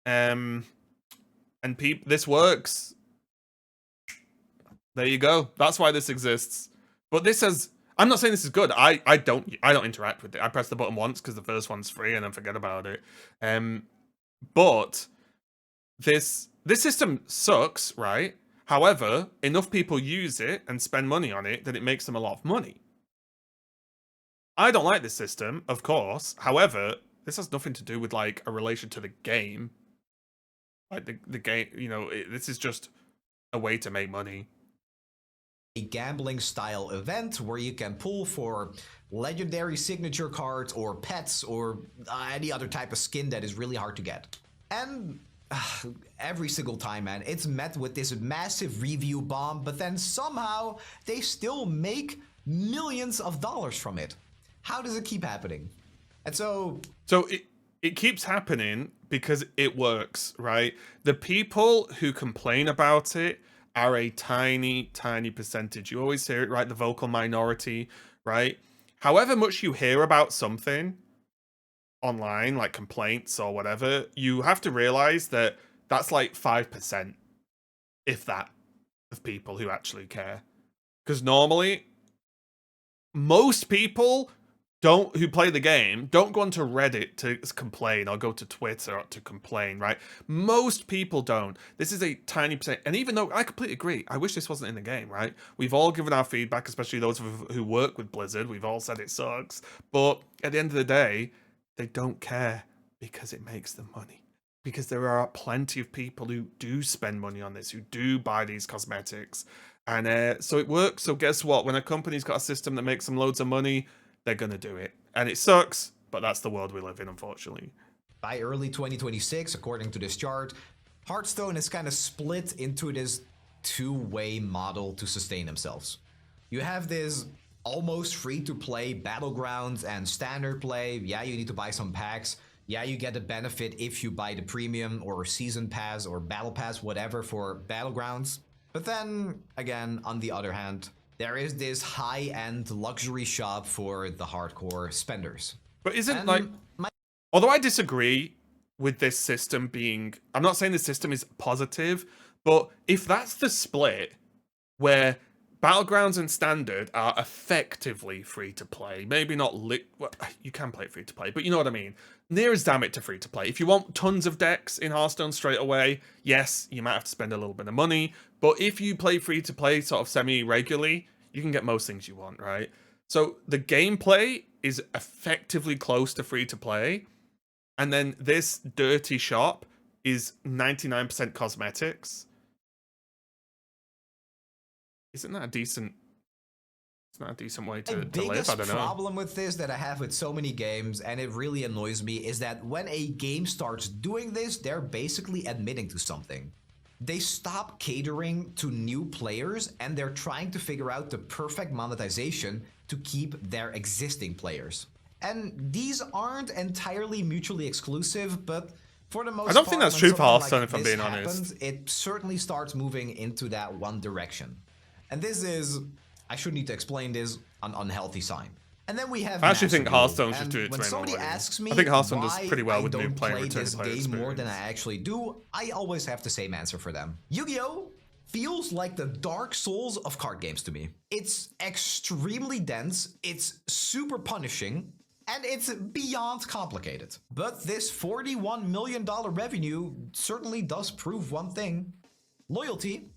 And this works. There you go. That's why this exists. But this has... I'm not saying this is good. I don't interact with it. I press the button once because the first one's free and then forget about it. But this system sucks, right? However, enough people use it and spend money on it that it makes them a lot of money. I don't like this system, of course. However, this has nothing to do with like a relation to the game. Like the game, you know, this is just a way to make money. gambling style event where you can pull for legendary signature cards or pets or any other type of skin that is really hard to get. And every single time, man, it's met with this massive review bomb, but then somehow they still make millions of dollars from it. How does it keep happening? And so it keeps happening because it works, right? The people who complain about it are a tiny, tiny percentage. You always hear it, right? The vocal minority, right? However much you hear about something online, like complaints or whatever, you have to realize that that's like 5%, if that, of people who actually care. Because normally, most people who play the game don't go onto Reddit to complain or go to Twitter to complain, right? Most people don't. This is a tiny percent. And even though I completely agree, I wish this wasn't in the game, right? We've all given our feedback, especially those who work with Blizzard. We've all said it sucks. But at the end of the day, they don't care because it makes them money. Because there are plenty of people who do spend money on this, who do buy these cosmetics. And so it works. So guess what? When a company's got a system that makes them loads of money, they're going to do it. And it sucks, but that's the world we live in, unfortunately. By early 2026, according to this chart, Hearthstone is kind of split into this two-way model to sustain themselves. You have this almost free-to-play Battlegrounds and standard play. Yeah, you need to buy some packs. Yeah, you get the benefit if you buy the premium or season pass or battle pass, whatever, for Battlegrounds. But then, again, on the other hand, there is this high-end luxury shop for the hardcore spenders. But although I disagree with this system being, I'm not saying the system is positive, but if that's the split where Battlegrounds and Standard are effectively free to play, maybe not well, you can play it free to play, but you know what I mean. Near as damn it to free to play. If you want tons of decks in Hearthstone straight away, yes, you might have to spend a little bit of money. But if you play free to play sort of semi-regularly, you can get most things you want, right? So the gameplay is effectively close to free to play. And then this dirty shop is 99% cosmetics. Isn't that a decent... It's not a decent way to live, I don't know. The biggest problem with this that I have with so many games, and it really annoys me, is that when a game starts doing this, they're basically admitting to something. They stop catering to new players, and they're trying to figure out the perfect monetization to keep their existing players. And these aren't entirely mutually exclusive, but for the most part, I don't think that's true for Hearthstone, if I'm being honest. It certainly starts moving into that one direction. And this is, I shouldn't need to explain this, an unhealthy sign. And then we have I actually think Master Duel. Hearthstone should do it when to somebody asks me I think Hearthstone does why pretty well I with new don't player play return this player game more than I experience. actually do, I always have the same answer for them. Yu-Gi-Oh! Feels like the Dark Souls of card games to me. It's extremely dense, it's super punishing, and it's beyond complicated. But this $41 million revenue certainly does prove one thing. Loyalty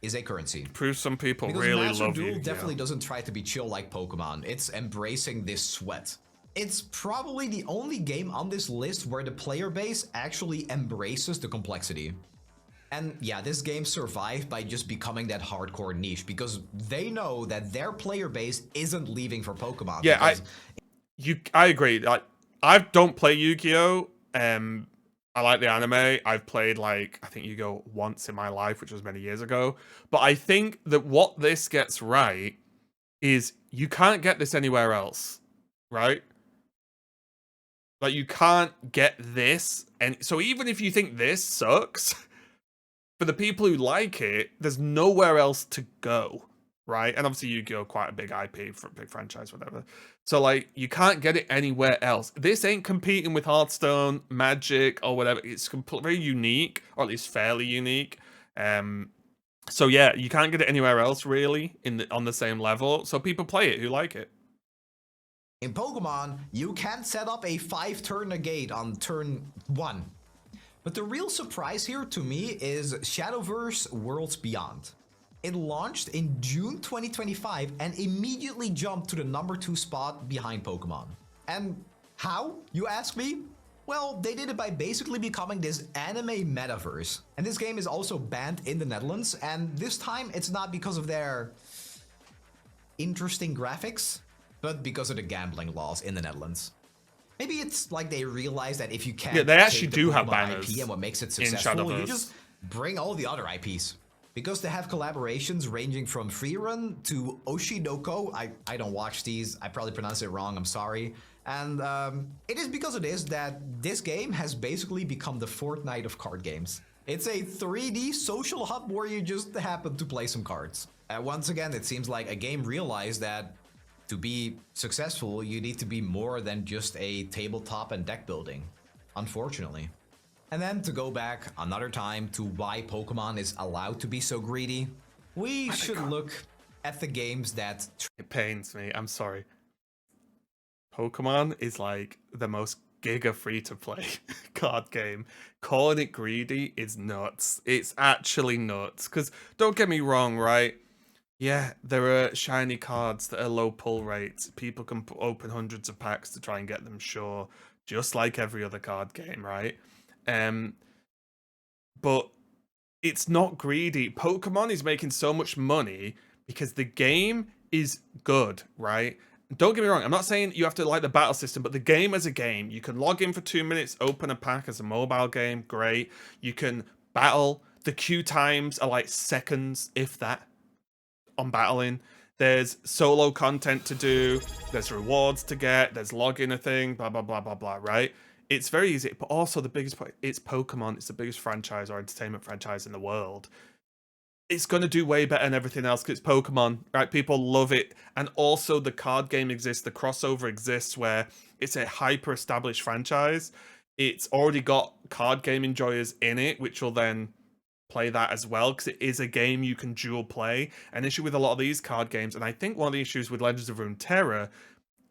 is a currency. Proves some people Because really Master love Duel you. definitely doesn't try to be chill like Pokemon. It's embracing this sweat. It's probably the only game on this list where the player base actually embraces the complexity. And yeah, this game survived by just becoming that hardcore niche because they know that their player base isn't leaving for Pokemon. Yeah, I agree. I don't play Yu-Gi-Oh! I like the anime. I've played I think Yu-Gi-Oh! Once in my life, which was many years ago. But I think that what this gets right is you can't get this anywhere else, right? Like, you can't get this. And so even if you think this sucks, for the people who like it, there's nowhere else to go, right? And obviously Yu-Gi-Oh! Quite a big IP, for a big franchise, whatever. So, you can't get it anywhere else. This ain't competing with Hearthstone, Magic, or whatever. It's very unique, or at least fairly unique. So yeah, you can't get it anywhere else, really, on the same level. So people play it who like it. In Pokemon, you can set up a 5-turn negate on turn 1. But the real surprise here to me is Shadowverse Worlds Beyond. It launched in June 2025 and immediately jumped to the #2 spot behind Pokemon. And how, you ask me? Well, they did it by basically becoming this anime metaverse. And this game is also banned in the Netherlands, and this time it's not because of their interesting graphics, but because of the gambling laws in the Netherlands. Maybe it's like they realize that if you can't Yeah, they actually take the do have Pokemon banners IP and what makes it in successful, you Shadowverse. just bring all the other IPs. Because they have collaborations ranging from Freerun to Oshinoko. I don't watch these, I probably pronounce it wrong, I'm sorry. And it is because of this that this game has basically become the Fortnite of card games. It's a 3D social hub where you just happen to play some cards. Once again, it seems like a game realized that to be successful, you need to be more than just a tabletop and deck building, unfortunately. And then to go back another time to why Pokemon is allowed to be so greedy, we should look at the games that... It pains me, I'm sorry. Pokemon is like the most giga free-to-play card game. Calling it greedy is nuts. It's actually nuts. Because don't get me wrong, right? Yeah, there are shiny cards that are low pull rates. People can open hundreds of packs to try and get them, sure. Just like every other card game, right? But it's not greedy. Pokemon is making so much money because the game is good, right? Don't get me wrong, I'm not saying you have to like the battle system, but the game as a game, you can log in for 2 minutes, open a pack as a mobile game, great. You can battle. The queue times are like seconds, if that, on battling. There's solo content to do, there's rewards to get, there's login a thing, blah, blah, blah, blah, blah, right? It's very easy, but also the biggest point, it's Pokemon, it's the biggest franchise or entertainment franchise in the world. It's going to do way better than everything else because it's Pokemon, right? People love it. And also the card game exists, the crossover exists where it's a hyper-established franchise. It's already got card game enjoyers in it, which will then play that as well because it is a game you can dual play. An issue with a lot of these card games, and I think one of the issues with Legends of Runeterra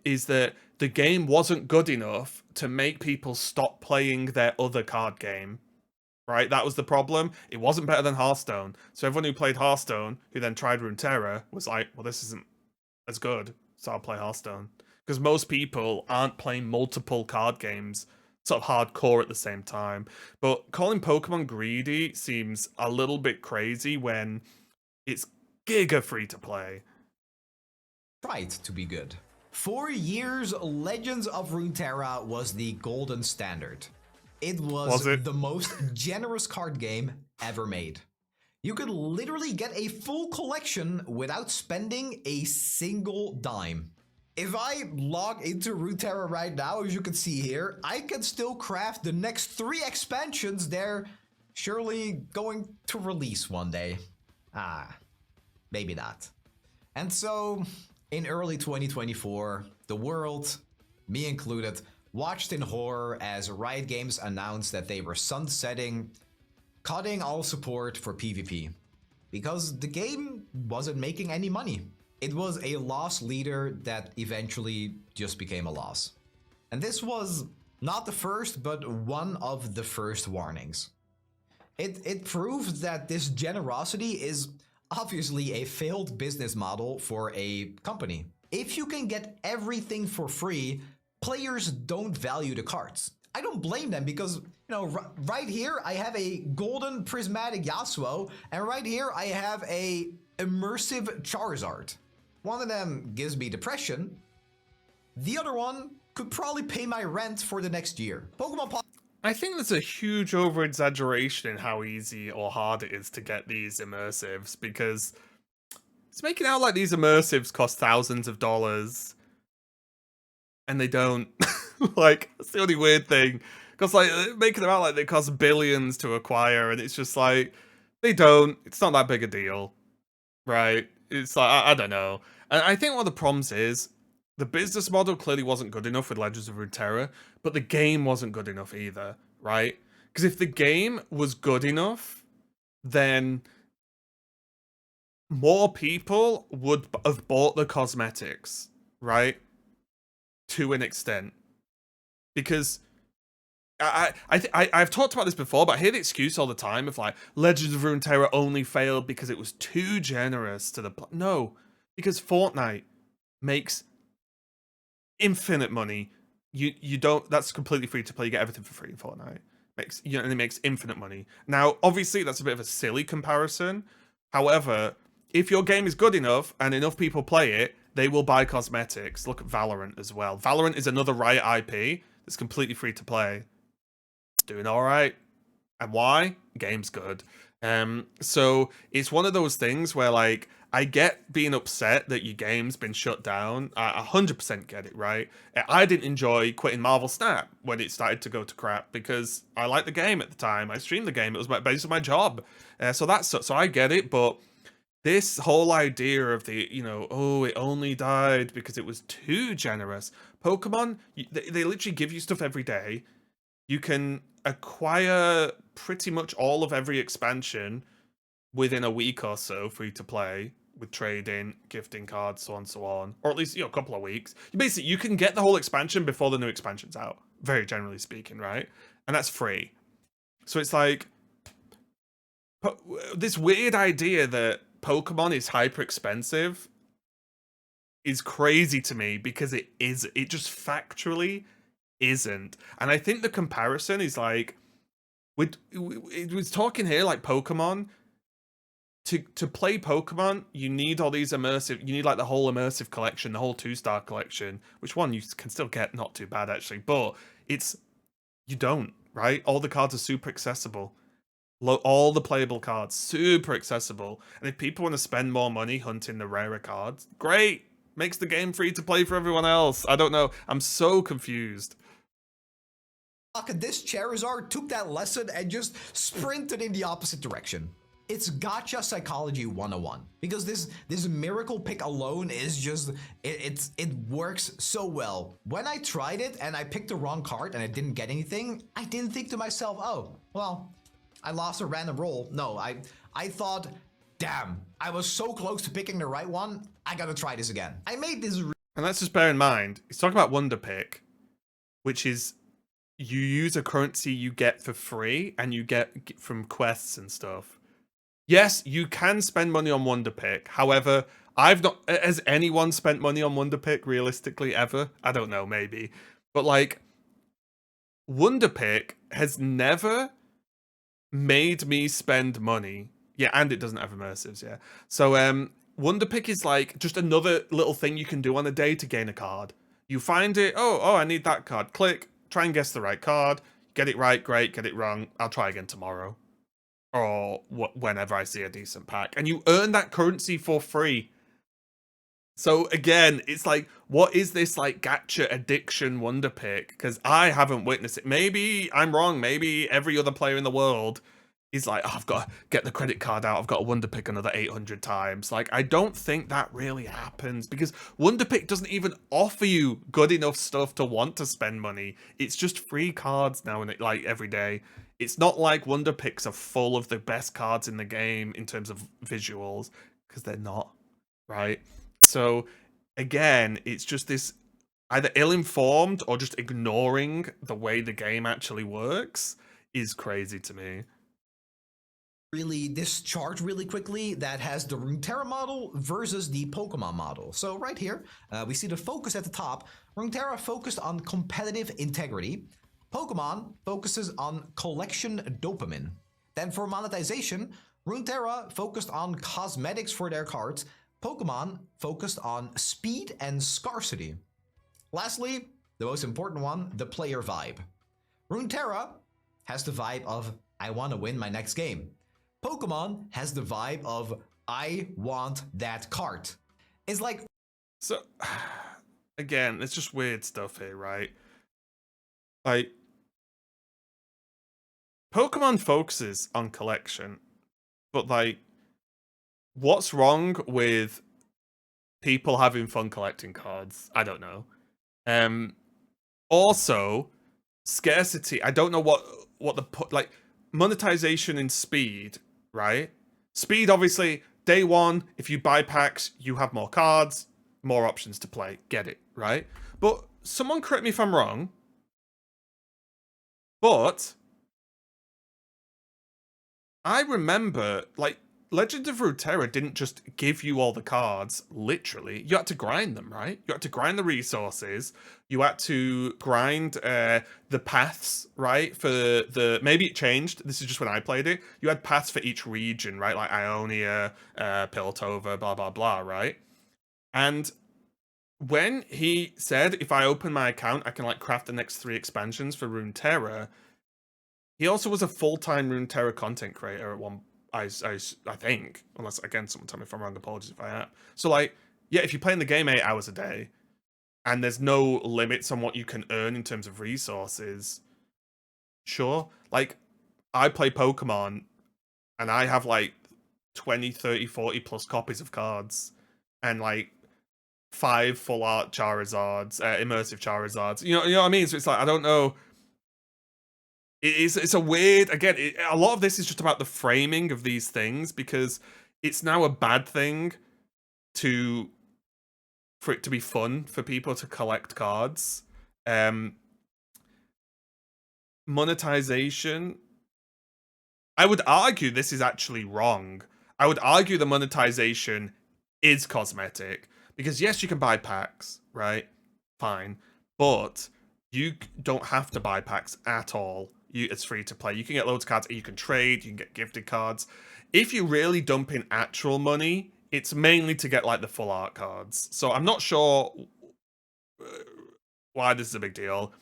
is that the game wasn't good enough to make people stop playing their other card game, right? That was the problem. It wasn't better than Hearthstone. So everyone who played Hearthstone, who then tried Runeterra, was like, well, this isn't as good, so I'll play Hearthstone. Because most people aren't playing multiple card games sort of hardcore at the same time. But calling Pokemon greedy seems a little bit crazy when it's giga free to play. Tried to be good. For years, Legends of Runeterra was the golden standard. It was the most generous card game ever made. You could literally get a full collection without spending a single dime. If I log into Runeterra right now, as you can see here, I can still craft the next 3 expansions they're surely going to release one day. Maybe not. And so, in early 2024, the world, me included, watched in horror as Riot Games announced that they were sunsetting, cutting all support for PvP. Because the game wasn't making any money. It was a loss leader that eventually just became a loss. And this was not the first, but one of the first warnings. It proved that this generosity is obviously a failed business model for a company. If you can get everything for free, players don't value the cards. I don't blame them because, you know, right here I have a golden prismatic Yasuo, and right here I have a immersive Charizard. One of them gives me depression. The other one could probably pay my rent for the next year. I think there's a huge over-exaggeration in how easy or hard it is to get these immersives, because it's making out like these immersives cost thousands of dollars, and they don't. Like, that's the only weird thing. Because, like, making them out like they cost billions to acquire, and it's just like, they don't. It's not that big a deal, right? It's like, I don't know. And I think one of the problems is, the business model clearly wasn't good enough with Legends of Runeterra, but the game wasn't good enough either, right? Because if the game was good enough, then more people would have bought the cosmetics, right? To an extent. Because I've talked about this before, but I hear the excuse all the time of like, Legends of Runeterra only failed because it was too generous to the... No, because Fortnite makes infinite money. You don't... That's completely free to play. You get everything for free in Fortnite. And it makes infinite money. Now, obviously, that's a bit of a silly comparison. However, if your game is good enough and enough people play it, they will buy cosmetics. Look at Valorant as well. Valorant is another Riot IP that's completely free to play. It's doing all right. And why? Game's good. So it's one of those things where, like, I get being upset that your game's been shut down. I 100% get it, right? I didn't enjoy quitting Marvel Snap when it started to go to crap because I liked the game at the time. I streamed the game. It was basically my job. So I get it, but this whole idea of the, oh, it only died because it was too generous. Pokemon, they literally give you stuff every day. You can acquire pretty much all of every expansion within a week or so, free to play, with trading, gifting cards, so on and so on, or at least a couple of weeks. Basically, you can get the whole expansion before the new expansion's out, very generally speaking, right? And that's free. So it's like this weird idea that Pokemon is hyper expensive is crazy to me because it just factually isn't. And I think the comparison is like, it was talking here like Pokemon. To play Pokemon, you need all these immersive, you need like the whole immersive collection, the whole 2-star collection, which one you can still get not too bad actually, but you don't, right? All the cards are super accessible. All the playable cards, super accessible. And if people want to spend more money hunting the rarer cards, great. Makes the game free to play for everyone else. I don't know. I'm so confused. This Charizard took that lesson and just sprinted in the opposite direction. It's gacha psychology 101, because this miracle pick alone is just, it works so well. When I tried it and I picked the wrong card and I didn't get anything, I didn't think to myself, oh, well, I lost a random roll. No, I thought, damn, I was so close to picking the right one, I gotta try this again. I made this. And let's just bear in mind, he's talking about Wonder Pick, which is you use a currency you get for free and you get from quests and stuff. Yes, you can spend money on Wonder Pick. However, has anyone spent money on Wonder Pick realistically ever? I don't know, maybe. But like, Wonder Pick has never made me spend money. Yeah, and it doesn't have immersives, yeah. So Wonder Pick is like just another little thing you can do on a day to gain a card. You find it, oh, I need that card. Click, try and guess the right card. Get it right, great. Get it wrong, I'll try again tomorrow. Or whenever I see a decent pack. And you earn that currency for free. So again, it's like, what is this like gacha addiction Wonder Pick? Because I haven't witnessed it. Maybe I'm wrong. Maybe every other player in the world is like, oh, I've got to get the credit card out. I've got to Wonder Pick another 800 times. Like, I don't think that really happens because Wonder Pick doesn't even offer you good enough stuff to want to spend money. It's just free cards now and like every day. It's not like Wonder Picks are full of the best cards in the game in terms of visuals, because they're not, right? So again, it's just this either ill-informed or just ignoring the way the game actually works is crazy to me. Really, this chart really quickly that has the Runeterra model versus the Pokemon model. So right here, we see the focus at the top. Runeterra focused on competitive integrity. Pokemon focuses on collection dopamine. Then for monetization, Runeterra focused on cosmetics for their cards. Pokemon focused on speed and scarcity. Lastly, the most important one, the player vibe. Runeterra has the vibe of, I want to win my next game. Pokemon has the vibe of, I want that card. It's like... So, again, it's just weird stuff here, right? Like, Pokemon focuses on collection, but like, what's wrong with people having fun collecting cards? I don't know. Also, scarcity. I don't know what the like monetization in speed, right? Speed, obviously, day one. If you buy packs, you have more cards, more options to play. Get it, right? But someone correct me if I'm wrong. But I remember, like, Legend of Runeterra didn't just give you all the cards, literally. You had to grind them, right? You had to grind the resources. You had to grind the paths, right? For maybe it changed. This is just when I played it. You had paths for each region, right? Like Ionia, Piltover, blah, blah, blah, right? And when he said if I open my account, I can like craft the next 3 expansions for Runeterra, he also was a full-time Runeterra content creator at one. I think, unless again someone tell me if I'm wrong. Apologies if I am. So like, yeah, if you're playing the game 8 hours a day, and there's no limits on what you can earn in terms of resources, sure. Like, I play Pokemon, and I have like 20, 30, 40 plus copies of cards, and like 5 full art Charizards, immersive Charizards. You know what I mean? So it's like I don't know. It's a weird again. A lot of this is just about the framing of these things because it's now a bad thing to for it to be fun for people to collect cards. Monetization. I would argue this is actually wrong. I would argue the monetization is cosmetic because yes, you can buy packs, right? Fine, but you don't have to buy packs at all. It's free to play. You can get loads of cards. You can trade. You can get gifted cards. If you really dump in actual money, it's mainly to get like the full art cards. So I'm not sure why this is a big deal.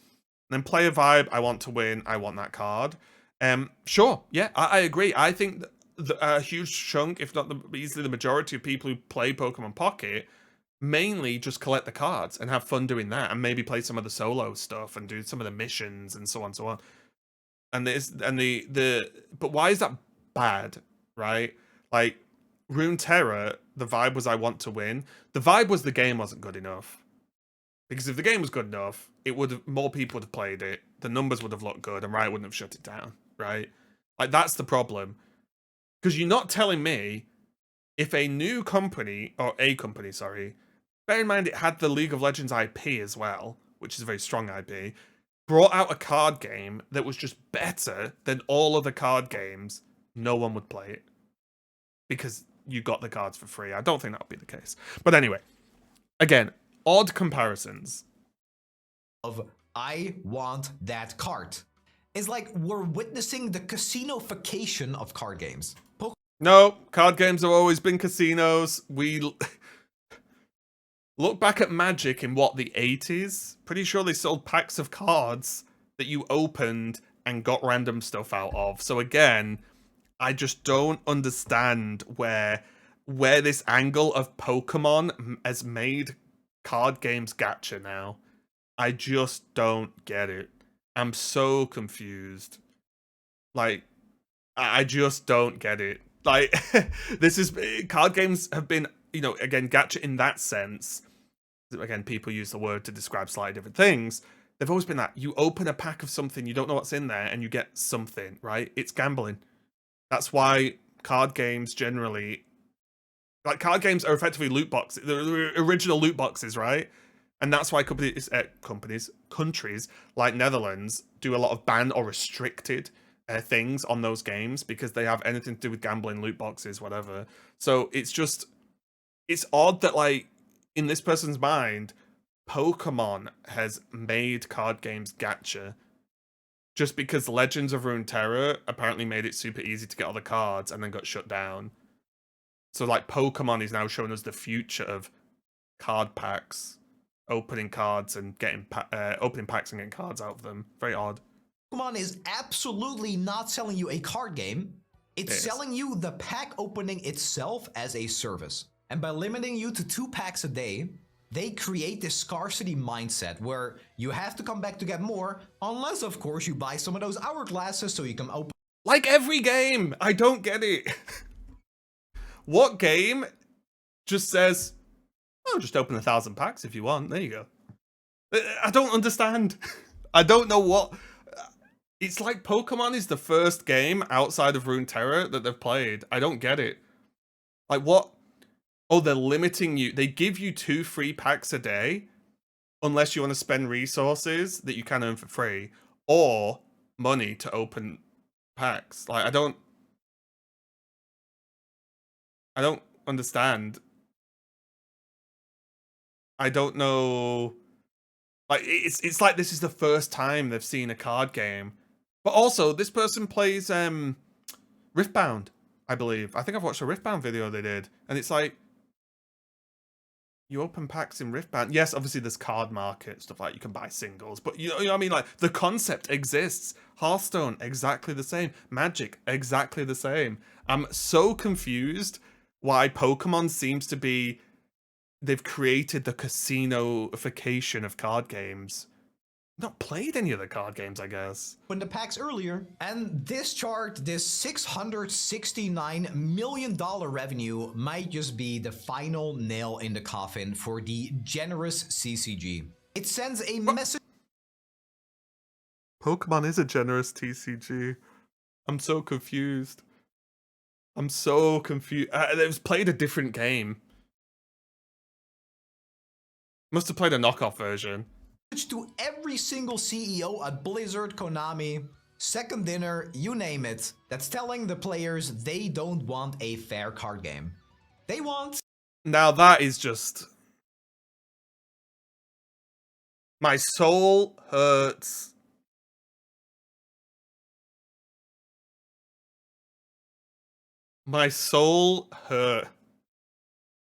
And then player vibe. I want to win. I want that card. Sure. Yeah, I agree. I think a huge chunk, if not easily the majority of people who play Pokemon Pocket mainly just collect the cards and have fun doing that, and maybe play some of the solo stuff and do some of the missions and so on and so on. And but why is that bad, right? Like Runeterra, the vibe was I want to win. The vibe was the game wasn't good enough. Because if the game was good enough, more people would have played it. The numbers would have looked good, and Riot wouldn't have shut it down, right? Like that's the problem. Because you're not telling me if a new company or a company, sorry, bear in mind it had the League of Legends IP as well, which is a very strong IP, brought out a card game that was just better than all other card games, no one would play it because you got the cards for free. I don't think that would be the case. But anyway, again, odd comparisons. Of I want that card. It's like we're witnessing the casinofication of card games. No, card games have always been casinos. We look back at Magic in what, the 80s? Pretty sure they sold packs of cards that you opened and got random stuff out of. So again, I just don't understand where this angle of Pokemon has made card games gacha now. I just don't get it. I'm so confused. Like, I just don't get it. Like, card games have been, again, gacha in that sense. Again, people use the word to describe slightly different things. They've always been that you open a pack of something, you don't know what's in there, and you get something, right? It's gambling. That's why card games generally, like card games are effectively loot boxes, the original loot boxes, right? And that's why countries like Netherlands do a lot of ban or restricted things on those games because they have anything to do with gambling, loot boxes, whatever. So it's odd that like in this person's mind, Pokemon has made card games gacha just because Legends of Runeterra apparently made it super easy to get all the cards and then got shut down. So like Pokemon is now showing us the future of card packs, opening cards and getting opening packs and getting cards out of them. Very odd. Pokemon is absolutely not selling you a card game. It's selling you the pack opening itself as a service. And by limiting you to 2 packs a day, they create this scarcity mindset where you have to come back to get more, unless of course you buy some of those hourglasses so you can open. Like every game, I don't get it. What game just says, "Oh, just open 1,000 packs if you want. There you go." I don't understand. I don't know what. It's like Pokemon is the first game outside of Runeterra that they've played. I don't get it. Like what? Oh, they're limiting you. They give you 2 free packs a day, unless you want to spend resources that you can earn for free, or money to open packs. Like I don't understand. I don't know. Like it's like this is the first time they've seen a card game. But also, this person plays Riftbound, I believe. I think I've watched a Riftbound video they did, and it's like you open packs in Riftbound. Yes, obviously there's card market stuff like you can buy singles, but you know what I mean. Like the concept exists. Hearthstone exactly the same. Magic exactly the same. I'm so confused why Pokemon seems to be. They've created the casinoification of card games. Not played any of the card games, I guess. In the packs earlier, and this chart, this $669 million revenue might just be the final nail in the coffin for the generous CCG. It sends a message. Pokemon is a generous TCG. I'm so confused. I'm so confused. They've played a different game. Must have played a knockoff version. To every single CEO at Blizzard, Konami, Second Dinner, you name it, that's telling the players they don't want a fair card game. They want... Now that is just... My soul hurts. My soul hurt.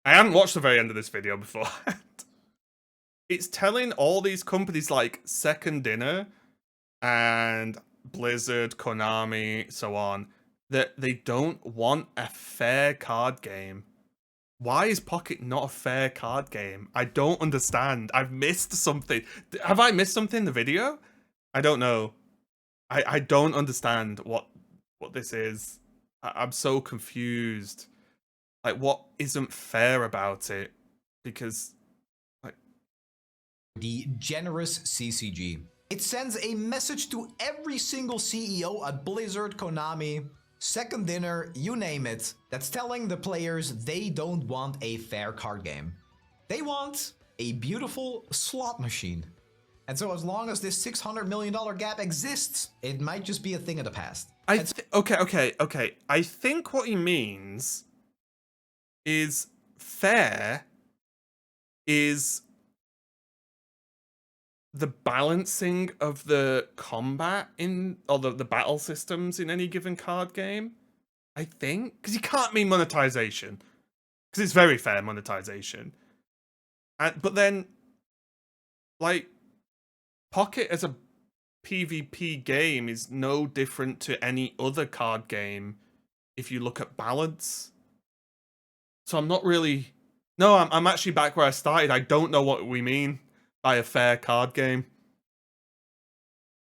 I hadn't watched the very end of this video before. It's telling all these companies like Second Dinner and Blizzard, Konami, so on, that they don't want a fair card game. Why is Pocket not a fair card game? I don't understand. I've missed something. Have I missed something in the video? I don't know. I don't understand what this is. I'm so confused. Like, what isn't fair about it? Because... the generous CCG. It sends a message to every single CEO at Blizzard, Konami, Second Dinner, you name it, that's telling the players they don't want a fair card game. They want a beautiful slot machine. And so as long as this $600 million gap exists, it might just be a thing of the past. Okay. I think what he means is fair is the balancing of the combat in, or the battle systems in any given card game, I think. Because you can't mean monetization. Because it's very fair monetization. But then, like, Pocket as a PvP game is no different to any other card game if you look at balance. So I'm not really... No, I'm actually back where I started. I don't know what we mean by a fair card game.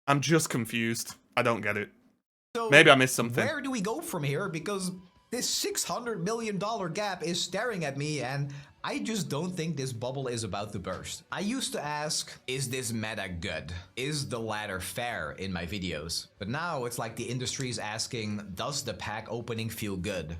I'm just confused. I don't get it. So maybe I missed something. Where do we go from here? Because this $600 million gap is staring at me, and I just don't think this bubble is about to burst. I used to ask, is this meta good? Is the ladder fair in my videos? But now it's like the industry is asking, does the pack opening feel good?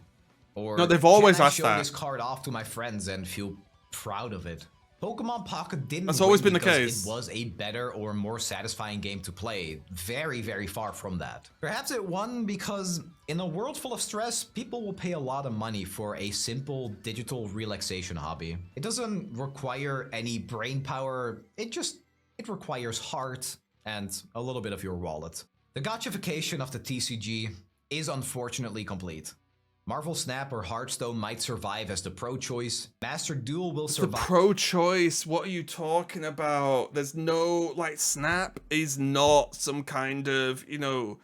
Or no, they've always can I asked show that. this card off to my friends and feel proud of it? Pokemon Pocket didn't That's always win been the because case. it was a better or more satisfying game to play. Very, very far from that. Perhaps it won because in a world full of stress, people will pay a lot of money for a simple digital relaxation hobby. It doesn't require any brain power, it requires heart and a little bit of your wallet. The gotchification of the TCG is unfortunately complete. Marvel Snap or Hearthstone might survive as the pro choice. Master Duel will survive. The pro choice? What are you talking about? There's no, like, Snap is not some kind of, you know,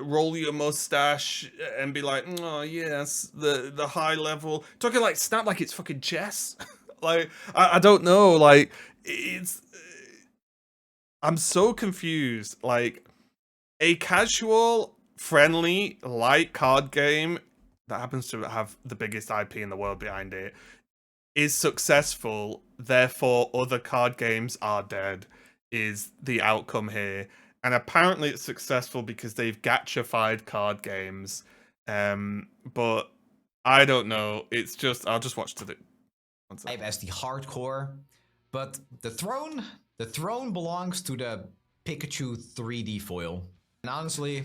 roll your mustache and be like, oh yes, the high level. Talking like Snap like it's fucking chess. Like, I don't know, like, it's... I'm so confused. Like, a casual, friendly, light card game that happens to have the biggest IP in the world behind it is successful, therefore other card games are dead, is the outcome here. And apparently it's successful because they've gachified card games. But I don't know. It's just, I'll just watch to the... as the hardcore, but the throne belongs to the Pikachu 3D foil. And honestly,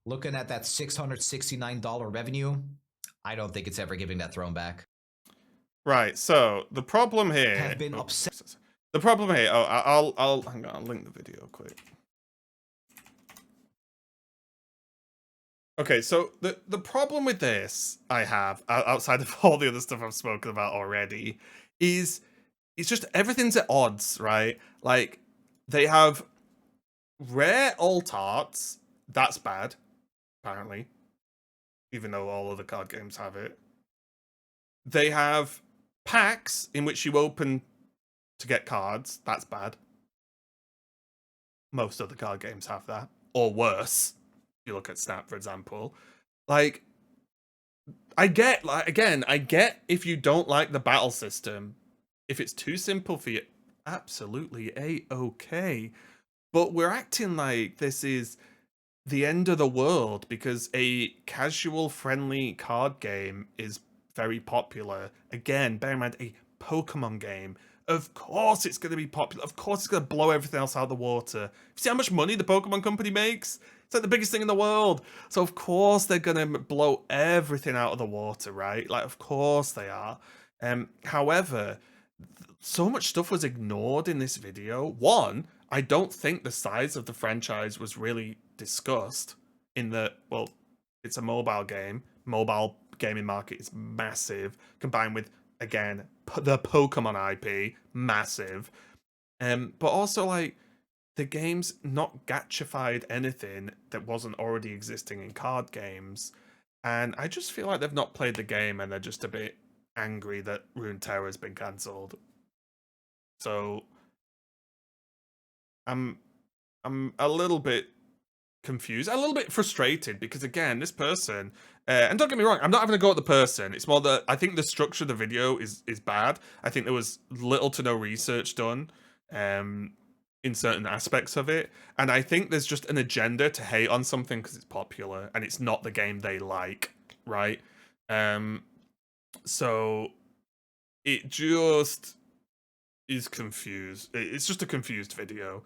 looking at that $669 revenue, I don't think it's ever giving that throne back. Right, so the problem here... Have been upset. The problem here... Oh, I'll hang on, I'll link the video quick. Okay, so the problem with this I have, outside of all the other stuff I've spoken about already, is it's just everything's at odds, right? Like they have rare alt arts. That's bad, apparently, even though all other card games have it. They have packs in which you open to get cards. That's bad. Most other card games have that, or worse. If you look at Snap, for example, like I get, like again, I get if you don't like the battle system, if it's too simple for you, absolutely a-okay. But we're acting like this is the end of the world because a casual friendly card game is very popular. Again, bear in mind, a Pokemon game. Of course it's going to be popular. Of course it's going to blow everything else out of the water. You see how much money the Pokemon company makes? It's like the biggest thing in the world. So of course they're going to blow everything out of the water, right? Like, of course they are. However, so much stuff was ignored in this video. One, I don't think the size of the franchise was really discussed in the, well, it's a mobile game. Mobile gaming market is massive, combined with, again, the Pokemon IP, massive. But also, like, the game's not gachified anything that wasn't already existing in card games. And I just feel like they've not played the game and they're just a bit angry that Runeterra has been cancelled. So I'm a little bit confused, a little bit frustrated because again, this person, and don't get me wrong, I'm not having a go at the person. It's more that I think the structure of the video is bad. I think there was little to no research done in certain aspects of it, and I think there's just an agenda to hate on something because it's popular and it's not the game they like, right? So it just is confused. It's just a confused video.